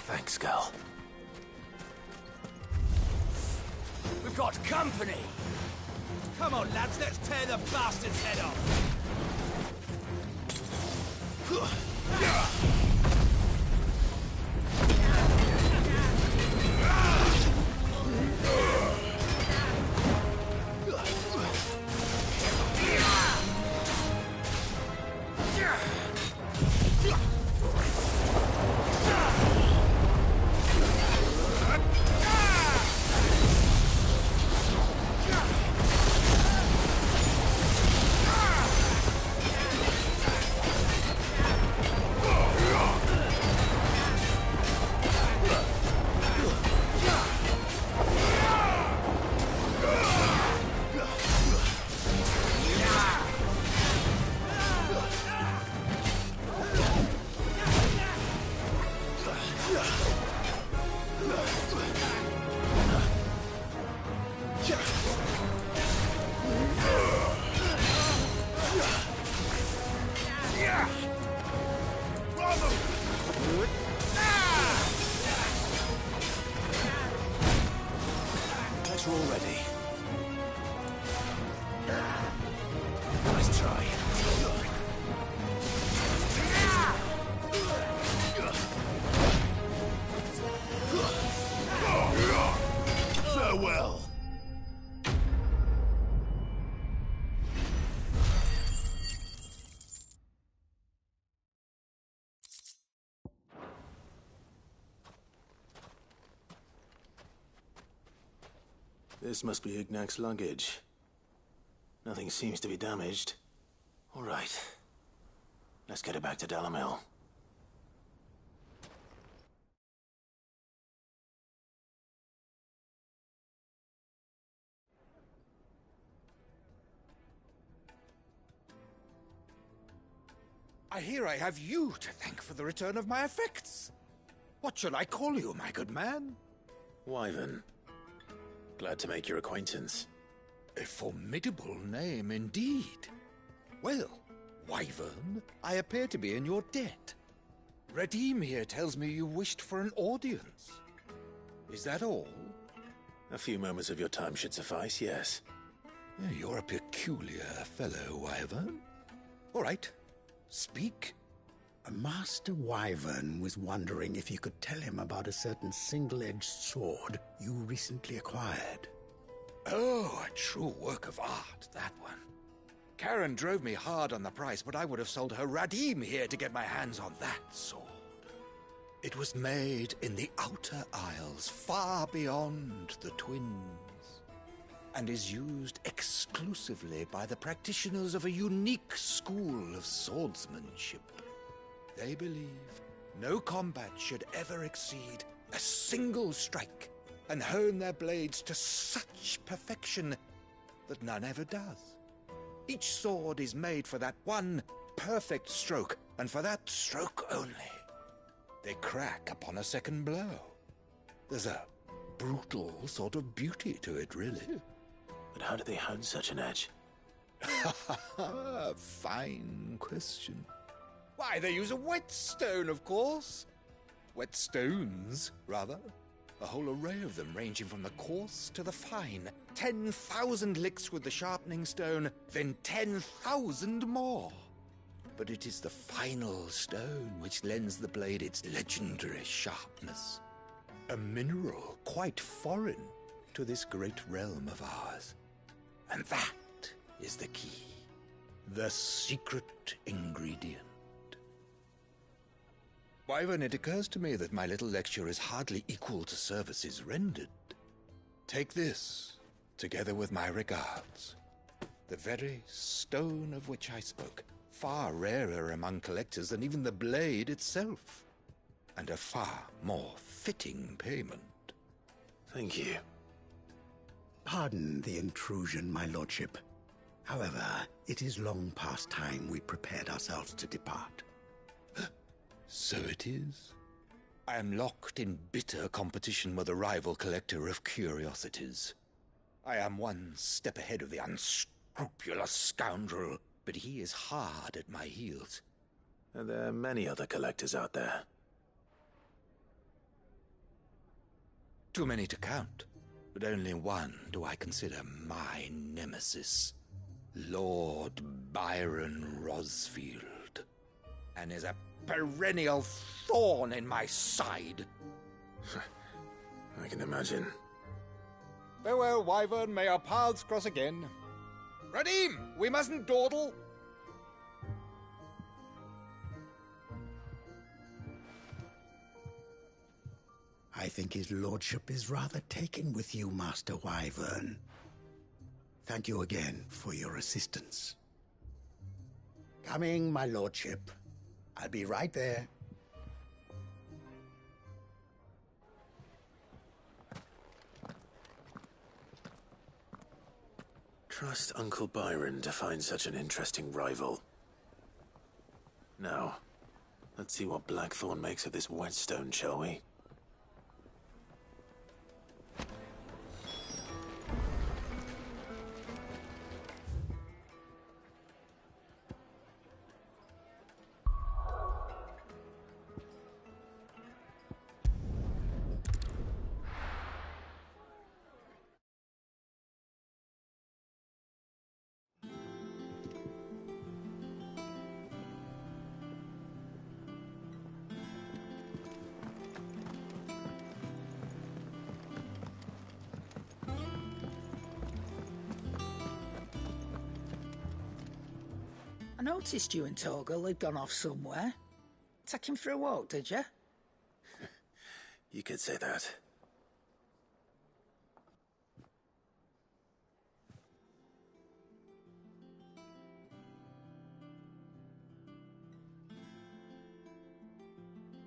Thanks, Gal. We've got company! Come on, lads, let's tear the bastard's head off! We're all ready. Nice try. Farewell. This must be Ignac's luggage. Nothing seems to be damaged. All right. Let's get it back to Dalamil. I hear I have you to thank for the return of my effects. What shall I call you, my good man? Wyvern. Glad to make your acquaintance. A formidable name indeed. Well, Wyvern, I appear to be in your debt. Redeem here tells me you wished for an audience. Is that all? A few moments of your time should suffice, yes. You're a peculiar fellow, Wyvern. All right, speak. Master Wyvern was wondering if you could tell him about a certain single-edged sword you recently acquired. Oh, a true work of art, that one. Karen drove me hard on the price, but I would have sold her Radim here to get my hands on that sword. It was made in the Outer Isles, far beyond the Twins, and is used exclusively by the practitioners of a unique school of swordsmanship. They believe no combat should ever exceed a single strike, and hone their blades to such perfection that none ever does. Each sword is made for that one perfect stroke, and for that stroke only. They crack upon a second blow. There's a brutal sort of beauty to it, really. But how do they hone such an edge? Fine question. Why, they use a whetstone, of course. Whetstones, rather. A whole array of them, ranging from the coarse to the fine. 10,000 licks with the sharpening stone, then 10,000 more. But it is the final stone which lends the blade its legendary sharpness. A mineral quite foreign to this great realm of ours. And that is the key. The secret ingredient. Wyvern, it occurs to me that my little lecture is hardly equal to services rendered. Take this, together with my regards. The very stone of which I spoke, far rarer among collectors than even the blade itself, and a far more fitting payment. Thank you. Pardon the intrusion, my lordship. However, it is long past time we prepared ourselves to depart. So it is. I am locked in bitter competition with a rival collector of curiosities. I am one step ahead of the unscrupulous scoundrel, but he is hard at my heels. Are there many other collectors out there? Too many to count, but only one do I consider my nemesis. Lord Byron Rosfield. And is a perennial thorn in my side. I can imagine. Farewell, Wyvern. May our paths cross again. Radim, we mustn't dawdle. I think his lordship is rather taken with you, Master Wyvern. Thank you again for your assistance. Coming, my lordship. I'll be right there. Trust Uncle Byron to find such an interesting rival. Now, let's see what Blackthorn makes of this whetstone, shall we? I noticed you and Torgal had gone off somewhere. Take him for a walk, did you? You could say that.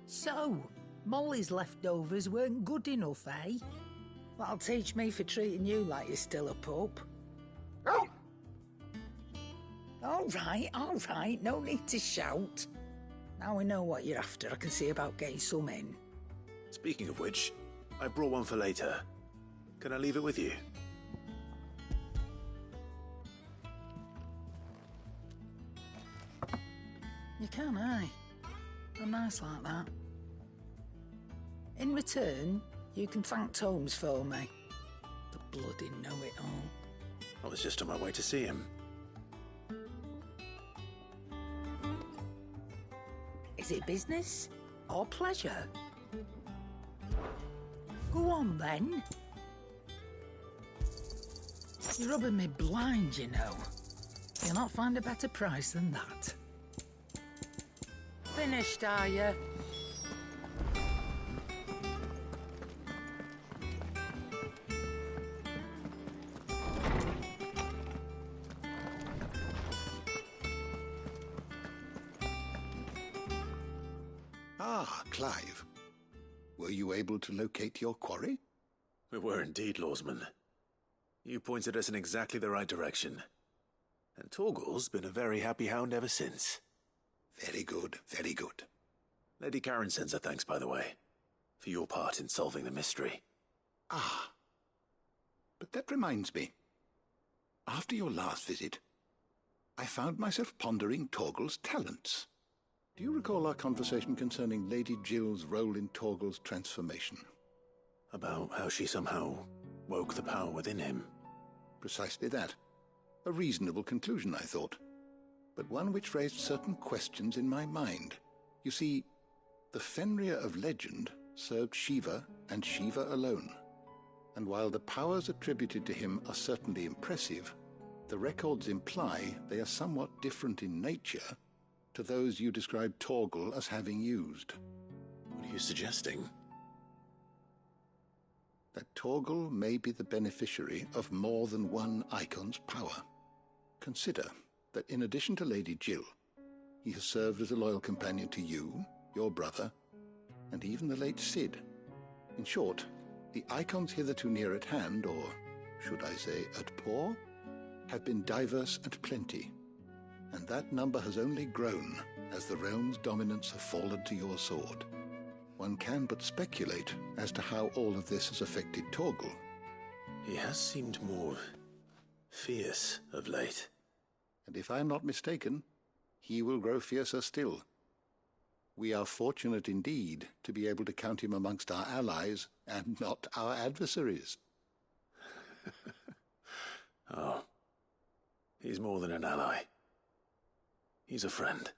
So, Molly's leftovers weren't good enough, eh? That'll teach me for treating you like you're still a pup. All right, no need to shout. Now we know what you're after, I can see about getting some in. Speaking of which, I brought one for later. Can I leave it with you? You can, eh? I'm nice like that. In return, you can thank Tomes for me. The bloody know-it-all. I was just on my way to see him. Is it business or pleasure? Go on, then. You're rubbing me blind, you know. You'll not find a better price than that. Finished, are you? Ah, Clive. Were you able to locate your quarry? We were indeed, Lawsman. You pointed us in exactly the right direction. And Torgal's been a very happy hound ever since. Very good, very good. Lady Karen sends her thanks, by the way, for your part in solving the mystery. Ah. But that reminds me. After your last visit, I found myself pondering Torgal's talents. Do you recall our conversation concerning Lady Jill's role in Torgal's transformation? About how she somehow woke the power within him. Precisely that. A reasonable conclusion, I thought, but one which raised certain questions in my mind. You see, the Fenrir of legend served Shiva and Shiva alone, and while the powers attributed to him are certainly impressive, the records imply they are somewhat different in nature to those you described Torgal as having used. What are you suggesting? That Torgal may be the beneficiary of more than one icon's power. Consider that in addition to Lady Jill, he has served as a loyal companion to you, your brother, and even the late Cid. In short, the icons hitherto near at hand, or should I say at paw, have been diverse and plenty, and that number has only grown as the realm's dominance have fallen to your sword. One can but speculate as to how all of this has affected Torgal. He has seemed more fierce of late. And if I am not mistaken, he will grow fiercer still. We are fortunate indeed to be able to count him amongst our allies and not our adversaries. Oh, he's more than an ally. He's a friend.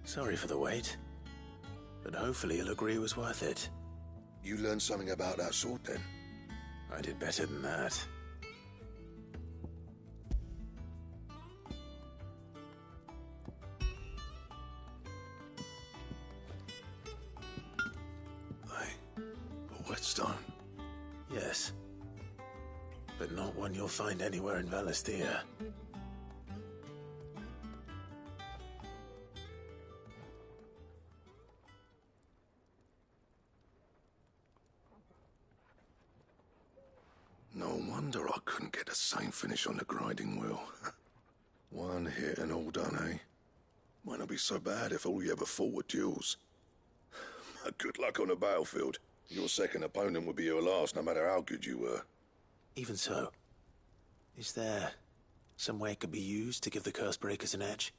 Sorry for the wait, but hopefully you'll agree it was worth it. You learned something about that sword, then? I did better than that. A whetstone? Yes, but not one you'll find anywhere in Valisthea. No wonder I couldn't get the same finish on the grinding wheel. One hit and all done, eh? Might not be so bad if all you ever fought were duels. Good luck on the battlefield. Your second opponent would be your last, no matter how good you were. Even so, is there some way it could be used to give the Cursebreakers an edge?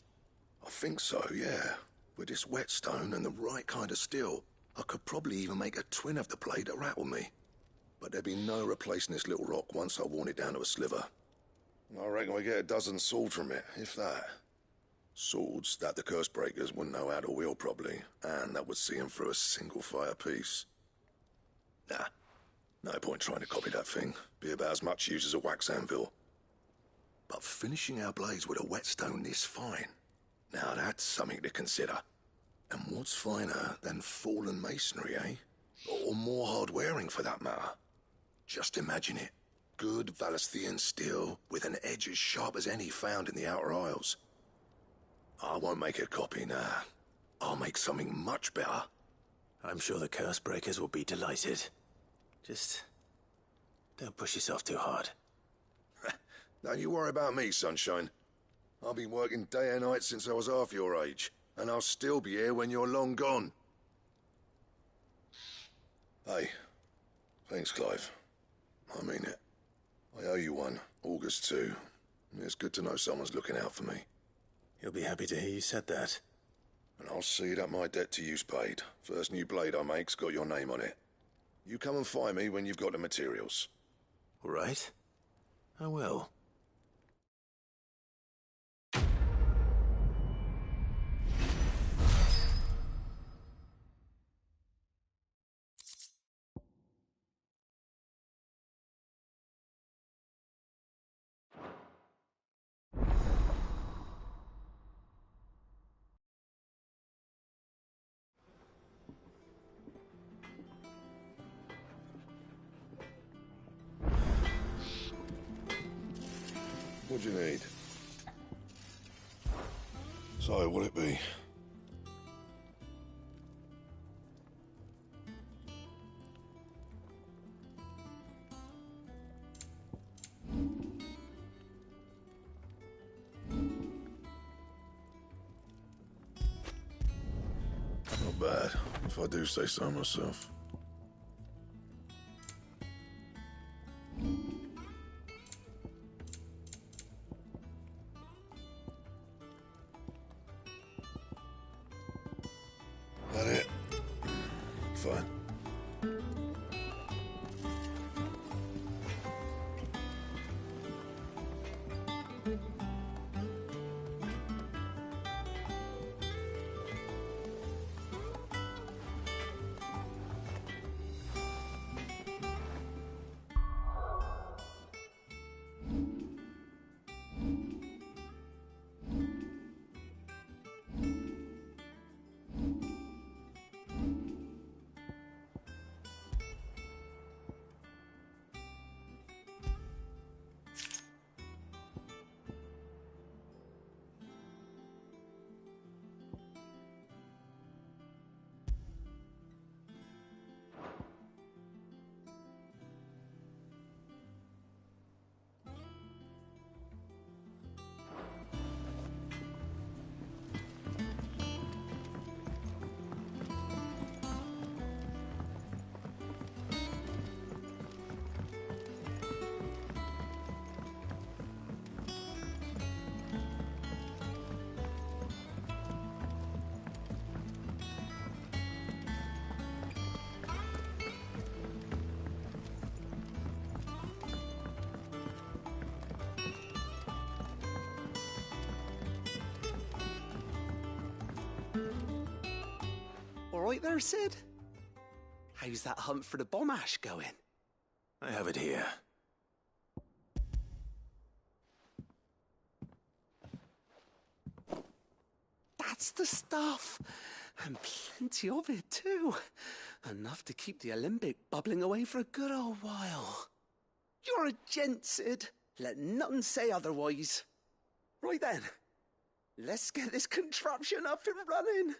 I think so, yeah. With this whetstone and the right kind of steel, I could probably even make a twin of the blade that rattled me. But there'd be no replacing this little rock once I worn it down to a sliver. I reckon we get a dozen swords from it, if that. Swords that the Cursebreakers wouldn't know how to wield properly, and that would see them through a single fire piece. Nah, no point trying to copy that thing. Be about as much use as a wax anvil. But finishing our blades with a whetstone this fine, now that's something to consider. And what's finer than fallen masonry, eh? Or more hard-wearing, for that matter. Just imagine it. Good Valisthean steel with an edge as sharp as any found in the Outer Isles. I won't make a copy, nah. I'll make something much better. I'm sure the Cursebreakers will be delighted. Just don't push yourself too hard. Don't you worry about me, Sunshine. I've been working day and night since I was half your age, and I'll still be here when you're long gone. Hey, thanks, Clive. I mean it. I owe you one, August too. It's good to know someone's looking out for me. He'll be happy to hear you said that. And I'll see that my debt to you's paid. First new blade I make's got your name on it. You come and find me when you've got the materials. All right. I will. What do you need? So, what'll it be? Not bad, if I do say so myself. That it? Fine. All right there, Sid? How's that hunt for the bomb ash going? I have it here. That's the stuff. And plenty of it, too. Enough to keep the Olympic bubbling away for a good old while. You're a gent, Sid. Let nothing say otherwise. Right then, let's get this contraption up and running.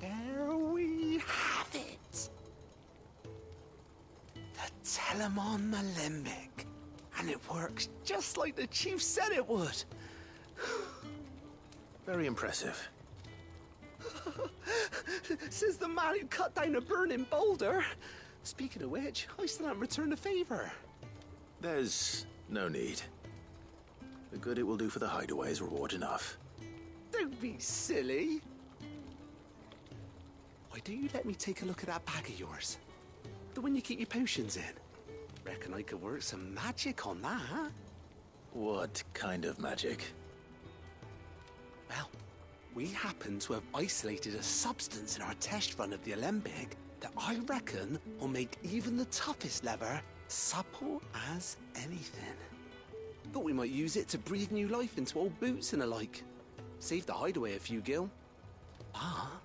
There we have it. The Telemon Alembic. And it works just like the chief said it would. Very impressive. Says the man who cut down a burning boulder. Speaking of which, I still haven't returned the favor. There's no need. The good it will do for the hideaway is reward enough. Don't be silly. Why don't you let me take a look at that bag of yours? The one you keep your potions in. Reckon I could work some magic on that. What kind of magic? Well, we happen to have isolated a substance in our test run of the Alembic that I reckon will make even the toughest leather supple as anything. Thought we might use it to breathe new life into old boots and the like. Save the hideaway a few gil. Ah,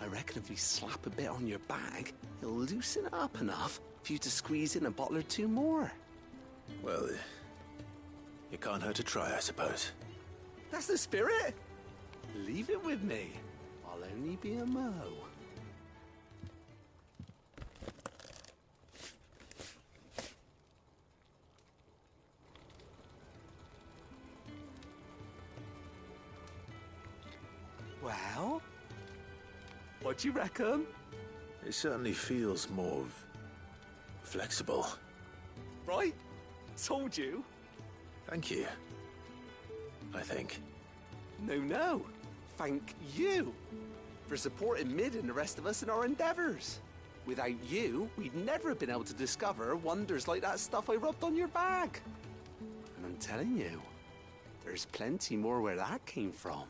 I reckon if we slap a bit on your bag, it'll loosen it up enough for you to squeeze in a bottle or two more. Well, It can't hurt to try, I suppose. That's the spirit. Leave it with me. I'll only be a mo. Well, what do you reckon? It certainly feels more flexible. Right? Told you. Thank you. I think. No. Thank you for supporting Mid and the rest of us in our endeavours. Without you, we'd never have been able to discover wonders like that stuff I rubbed on your bag. And I'm telling you, there's plenty more where that came from.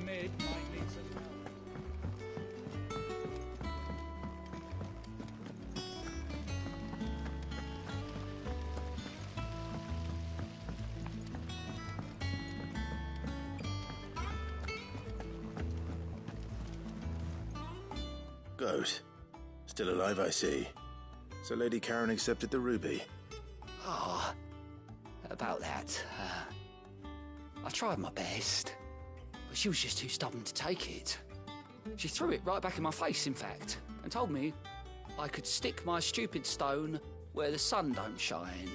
Mid might need some help. Goat. Still alive, I see. So Lady Karen accepted the ruby. Ah, about that. I tried my best, but she was just too stubborn to take it. She threw it right back in my face, in fact, and told me I could stick my stupid stone where the sun don't shine.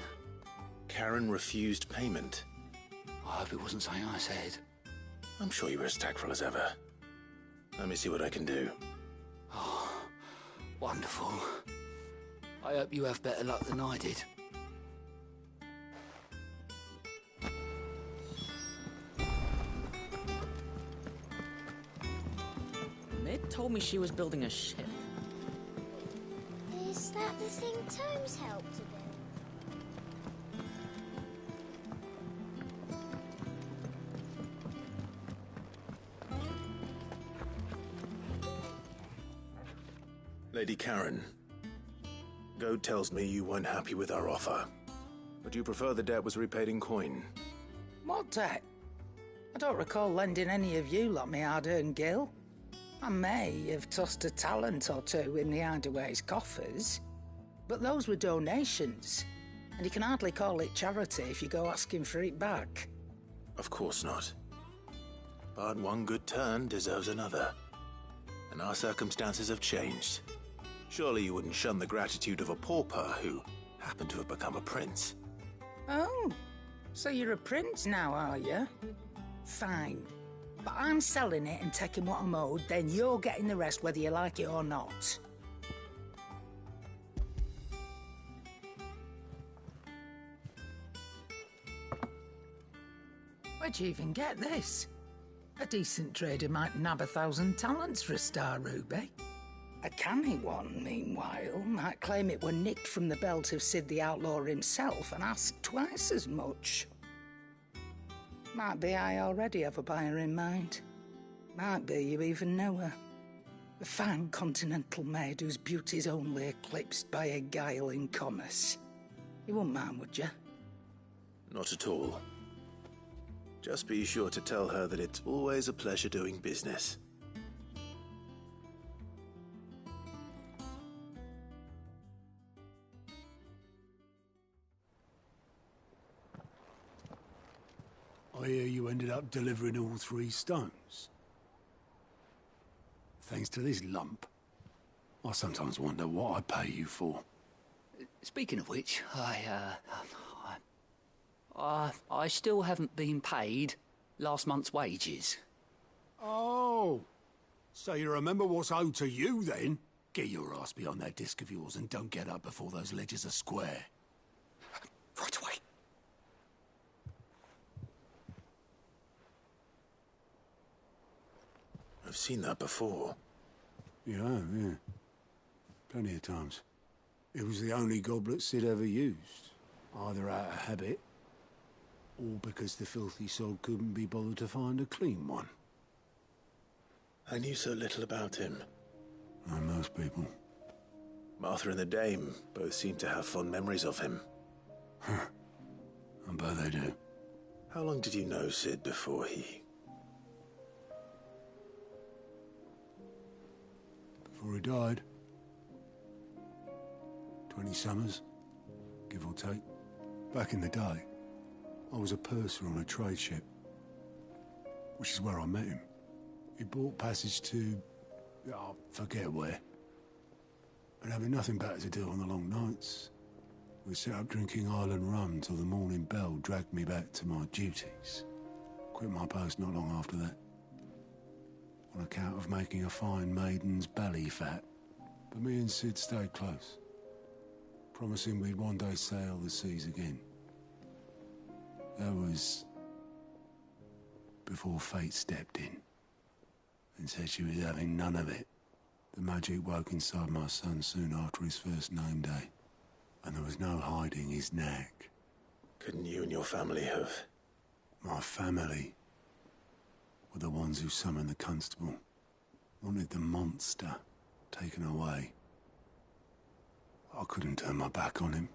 Karen refused payment. I hope it wasn't something I said. I'm sure you were as tactful as ever. Let me see what I can do. Oh, wonderful. I hope you have better luck than I did. Mid told me she was building a ship. Is that the thing Tomes helped to do? Lady Karen, Goad tells me you weren't happy with our offer. Would you prefer the debt was repaid in coin? What debt? I don't recall lending any of you lot me hard-earned gil. I may have tossed a talent or two in the Hideaway's coffers, but those were donations, and you can hardly call it charity if you go asking for it back. Of course not. But one good turn deserves another. And our circumstances have changed. Surely you wouldn't shun the gratitude of a pauper who happened to have become a prince. Oh, so you're a prince now, are you? Fine. But I'm selling it and taking what I'm owed, then you're getting the rest whether you like it or not. Where'd you even get this? A decent trader might nab 1,000 talents for a star ruby. A canny one, meanwhile, might claim it were nicked from the belt of Sid the Outlaw himself and ask twice as much. Might be I already have a buyer in mind. Might be you even know her. A fine continental maid whose beauty's only eclipsed by a guile in commerce. You wouldn't mind, would you? Not at all. Just be sure to tell her that it's always a pleasure doing business. I hear you ended up delivering all 3 stones. Thanks to this lump. I sometimes wonder what I pay you for. Speaking of which, I still haven't been paid last month's wages. Oh, so you remember what's owed to you then? Get your ass behind that disc of yours and don't get up before those ledgers are square. I've seen that before. You have, yeah. Plenty of times. It was the only goblet Sid ever used, either out of habit, or because the filthy sod couldn't be bothered to find a clean one. I knew so little about him. Like most people. Martha and the Dame both seem to have fond memories of him. Huh. I bet they do. How long did you know Sid before he... Before he died. 20 summers, give or take. Back in the day, I was a purser on a trade ship, which is where I met him. He bought passage to... I forget where. And having nothing better to do on the long nights, we set up drinking island rum till the morning bell dragged me back to my duties. Quit my post not long after that, on account of making a fine maiden's belly fat. But me and Sid stayed close, promising we'd one day sail the seas again. That was before fate stepped in and said she was having none of it. The magic woke inside my son soon after his first name day, and there was no hiding his knack. Couldn't you and your family have... My family were the ones who summoned the constable, wanted the monster taken away. I couldn't turn my back on him,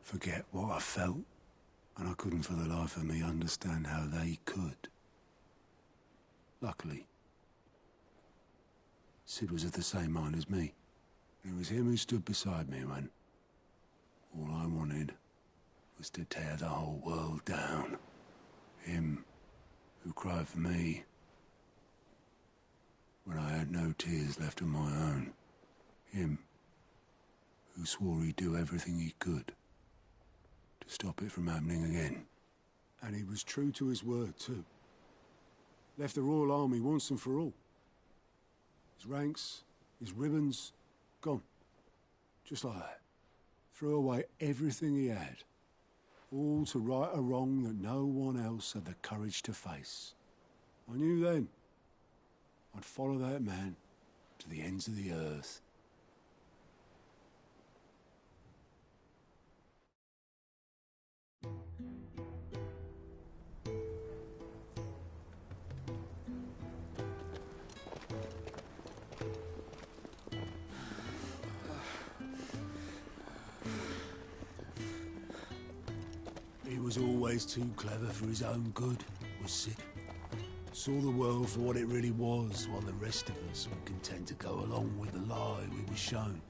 forget what I felt, and I couldn't for the life of me understand how they could. Luckily, Sid was of the same mind as me. It was him who stood beside me when all I wanted was to tear the whole world down. Him who cried for me when I had no tears left of my own. Him who swore he'd do everything he could to stop it from happening again. And he was true to his word, too. Left the Royal Army once and for all. His ranks, his ribbons, gone. Just like that. Threw away everything he had. All to right a wrong that no one else had the courage to face. I knew then I'd follow that man to the ends of the earth. He was always too clever for his own good, was Sid. Saw the world for what it really was, while the rest of us were content to go along with the lie we were shown.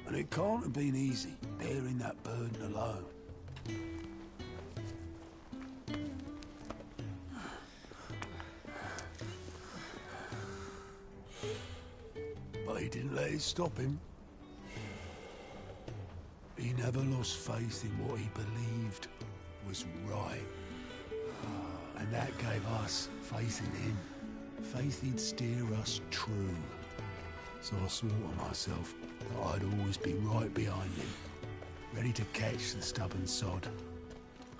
And it can't have been easy, bearing that burden alone. But he didn't let it stop him. He never lost faith in what he believed was right. And that gave us faith in him. Faith he'd steer us true. So I swore to myself that I'd always be right behind him, ready to catch the stubborn sod,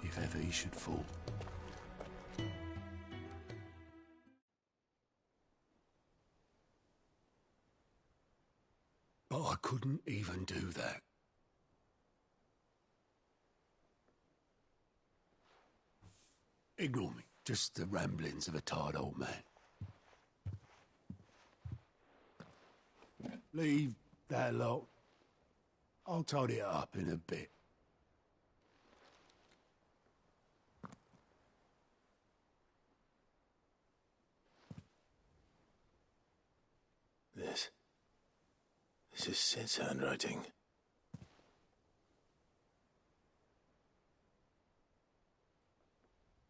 if ever he should fall. But I couldn't even do that. Ignore me. Just the ramblings of a tired old man. Leave that lot. I'll tidy it up in a bit. This is Sid's handwriting.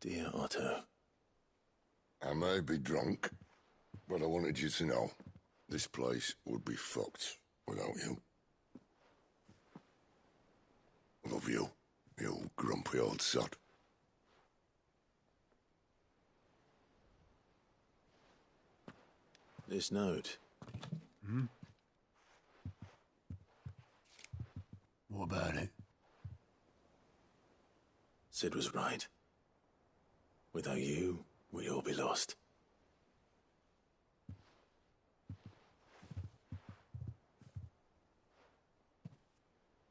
Dear Otto. I may be drunk, but I wanted you to know this place would be fucked without you. Love you, you grumpy old sod. This note. Hmm? What about it? Sid was right. Without you, we'd all be lost.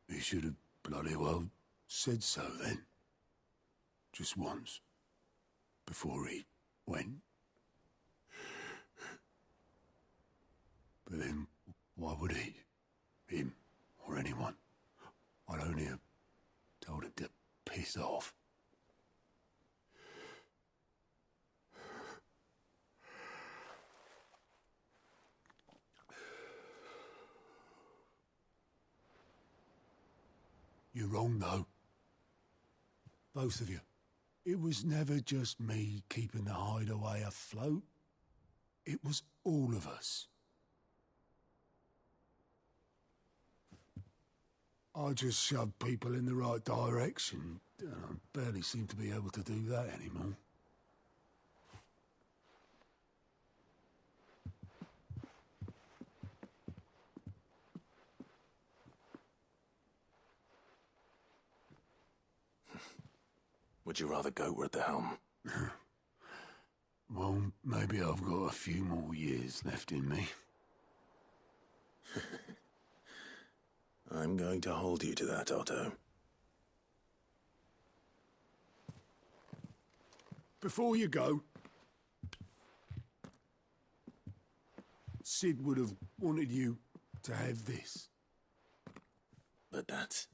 He should have bloody well said so then. Just once. Before he went. But then, why would he? Him, or anyone? I'd only have told him to piss off. You're wrong, though. Both of you. It was never just me keeping the hideaway afloat. It was all of us. I just shoved people in the right direction, and I barely seem to be able to do that anymore. Would you rather goat were at the helm? Well, maybe I've got a few more years left in me. I'm going to hold you to that, Otto. Before you go, Sid would have wanted you to have this. But that's...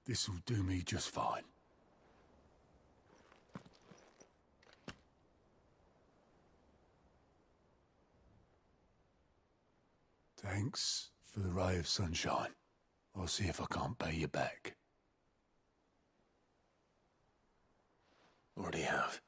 This'll do me just fine. Thanks for the ray of sunshine. I'll see if I can't pay you back. Already have.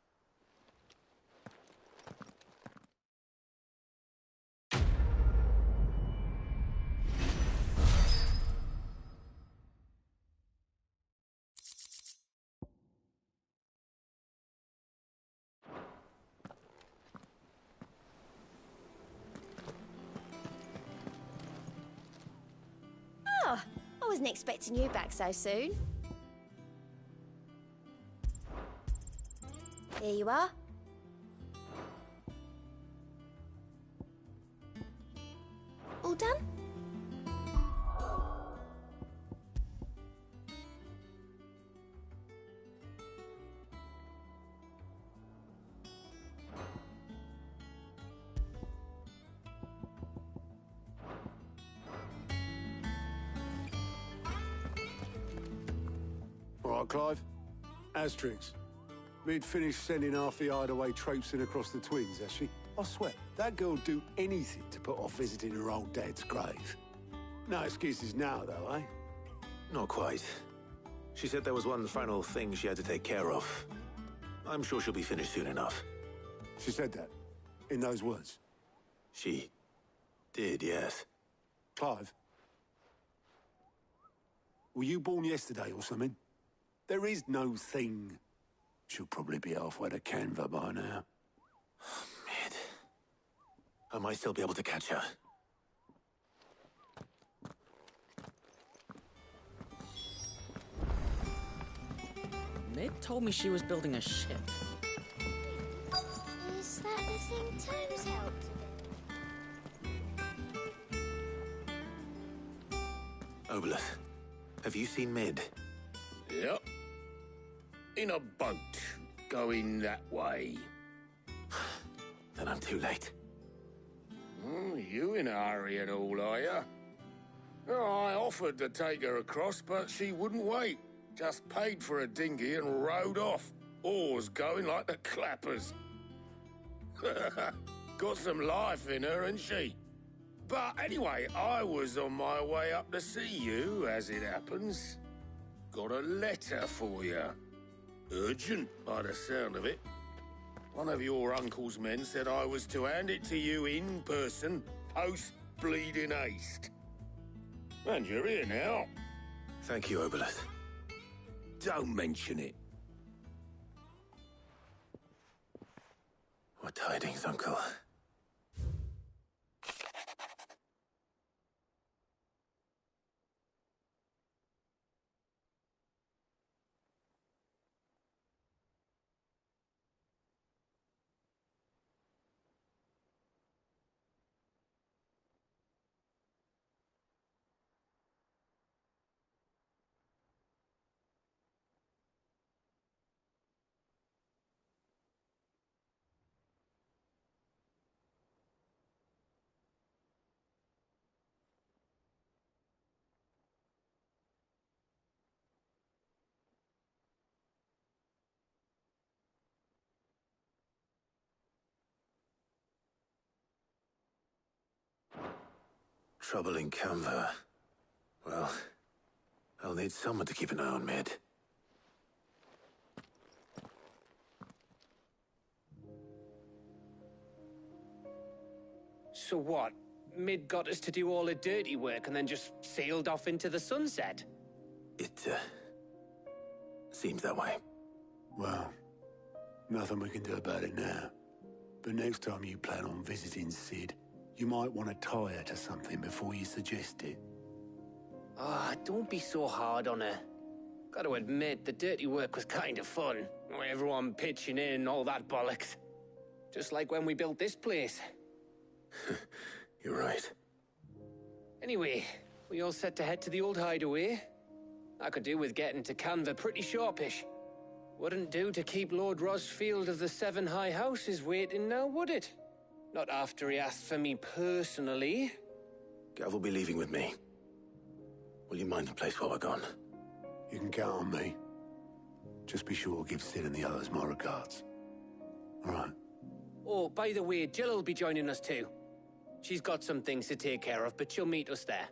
Oh, I wasn't expecting you back so soon. Here you are. All done? All right, Clive. Asterix. We'd finished sending half the hideaway traipsing across the twins, has she? I swear, that girl'd do anything to put off visiting her old dad's grave. No excuses now, though, eh? Not quite. She said there was one final thing she had to take care of. I'm sure she'll be finished soon enough. She said that? In those words? She did, yes. Clive? Were you born yesterday or something? There is no thing. She'll probably be halfway to Canva by now. Mid. I might still be able to catch her. Mid told me she was building a ship. Is that the thing Tomes helped? Obelith, have you seen Mid? Yep. In a boat, going that way. Then I'm too late. You in a hurry and all, are you? Oh, I offered to take her across, but she wouldn't wait. Just paid for a dinghy and rowed off. Oars going like the clappers. Got some life in her, ain't she? But anyway, I was on my way up to see you, as it happens. Got a letter for you. Urgent, by the sound of it. One of your uncle's men said I was to hand it to you in person, post-bleeding haste. And you're here now. Thank you, Obelith. Don't mention it. What tidings, Uncle? Trouble in Canva. Well, I'll need someone to keep an eye on Mid. So what? Mid got us to do all the dirty work and then just sailed off into the sunset? It, seems that way. Well, nothing we can do about it now. But next time you plan on visiting Sid, you might want to tie her to something before you suggest it. Ah, don't be so hard on her. Gotta admit, the dirty work was kind of fun. Everyone pitching in, all that bollocks. Just like when we built this place. You're right. Anyway, we all set to head to the old hideaway. I could do with getting to Canva pretty sharpish. Wouldn't do to keep Lord Rosfield of the Seven High Houses waiting now, would it? Not after he asked for me personally. Gav will be leaving with me. Will you mind the place while we're gone? You can count on me. Just be sure to give Sid and the others my regards. All right. Oh, by the way, Jill will be joining us too. She's got some things to take care of, but she'll meet us there.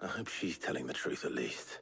I hope she's telling the truth at least.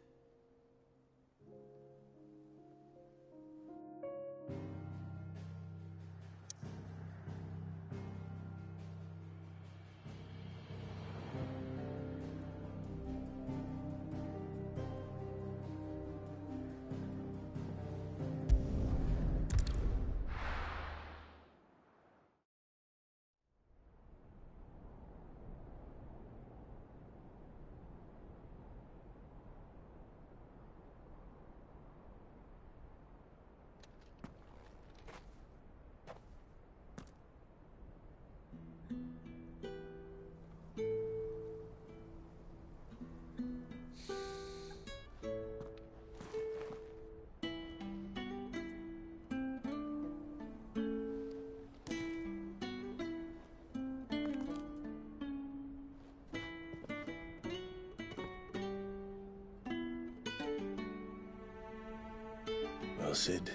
Well, Sid,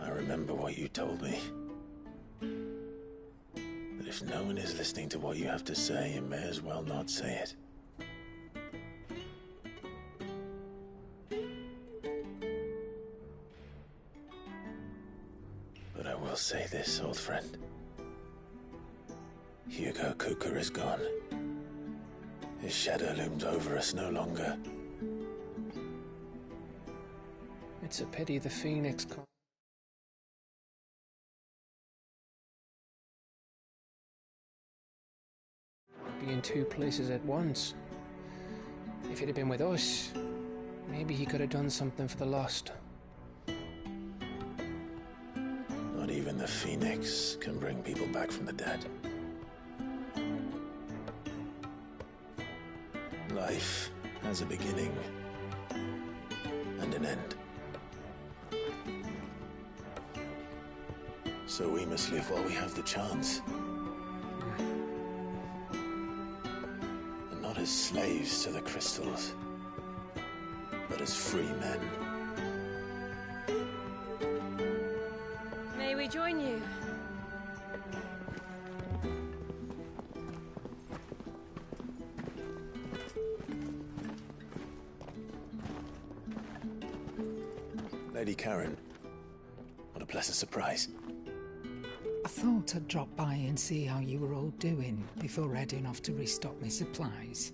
I remember what you told me. That if no one is listening to what you have to say, you may as well not say it. But I will say this, old friend. Hugo Cooker is gone. His shadow looms over us no longer. It's a pity the Phoenix can't be in two places at once. If it had been with us, maybe he could have done something for the lost. Not even the Phoenix can bring people back from the dead. Life has a beginning and an end. So we must live while we have the chance. And not as slaves to the crystals, but as free men. May we join you? Lady Karen, what a pleasant surprise. I thought I'd drop by and see how you were all doing before heading off to restock my supplies.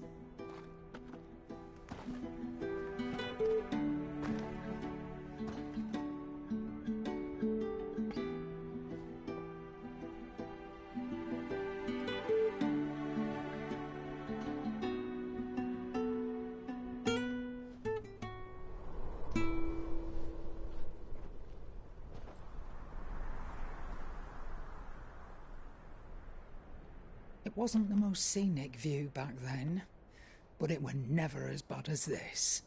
It wasn't the most scenic view back then, but it were never as bad as this.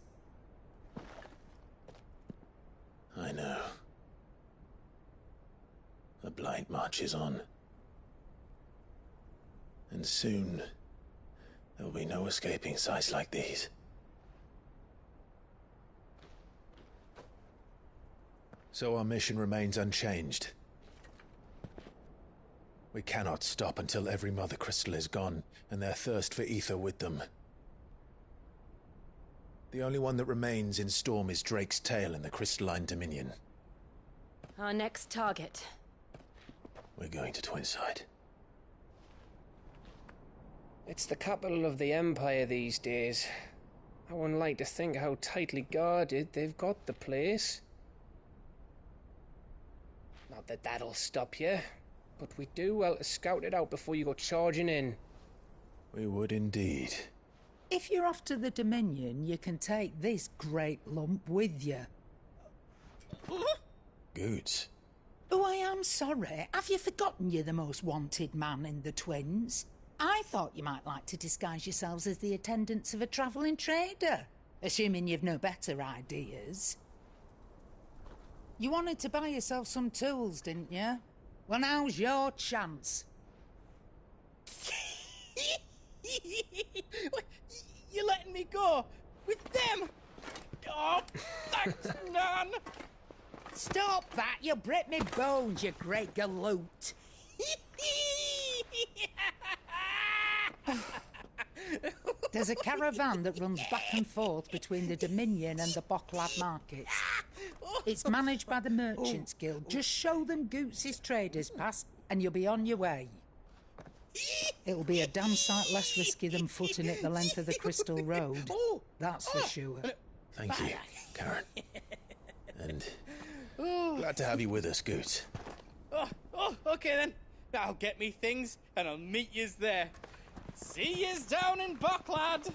I know. The Blight marches on. And soon, there will be no escaping sights like these. So our mission remains unchanged. We cannot stop until every mother crystal is gone, and their thirst for ether with them. The only one that remains in Storm is Drake's tail in the Crystalline Dominion. Our next target. We're going to Twinside. It's the capital of the Empire these days. I wouldn't like to think how tightly guarded they've got the place. Not that that'll stop you, but we do well to scout it out before you go charging in. We would indeed. If you're off to the Dominion, you can take this great lump with you. Goods. Oh, I am sorry. Have you forgotten you're the most wanted man in the Twins? I thought you might like to disguise yourselves as the attendants of a travelling trader, assuming you've no better ideas. You wanted to buy yourself some tools, didn't you? Well, now's your chance. You're letting me go with them? Oh, thanks, Nan. Stop that! You'll break me bones, you great galoot. There's a caravan that runs back and forth between the Dominion and the Bocklad markets. It's managed by the Merchants Guild. Just show them Goots' traders pass and you'll be on your way. It'll be a damn sight less risky than footing it the length of the Crystal Road. That's for sure. Thank you, Karen. And glad to have you with us, Goots. Okay then. I'll get me things and I'll meet yous there. See yous down in Bocklad.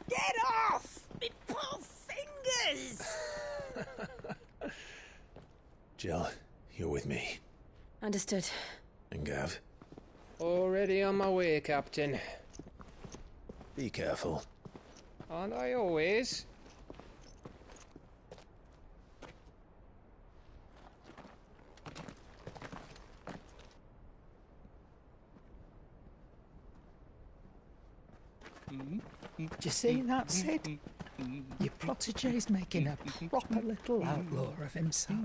Get off! Me poor fingers! Jill, you're with me. Understood. And Gav? Already on my way, Captain. Be careful. Aren't I always? Do you see that, Sid? Your protege's making a proper little outlaw of himself.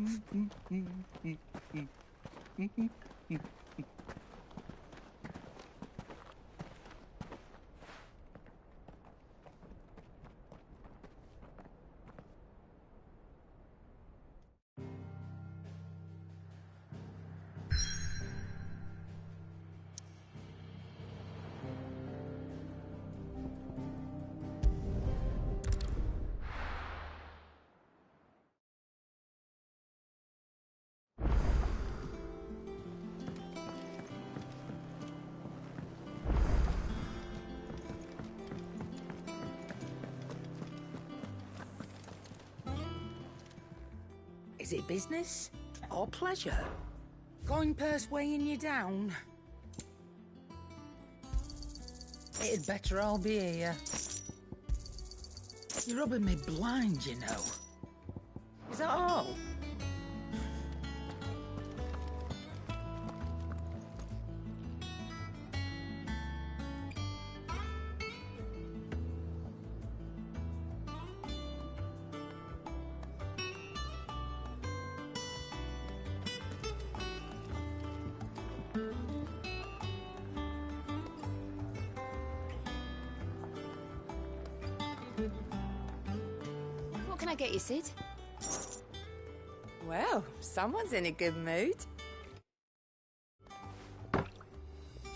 Is it business or pleasure? Coin purse weighing you down? It'd better all be here. You're rubbing me blind, you know. Is that all? What can I get you, Sid? Well, someone's in a good mood.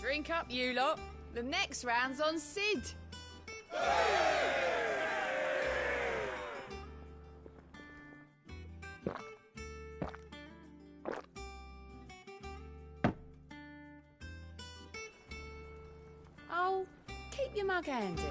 Drink up, you lot. The next round's on Sid. Oh, keep your mug handy.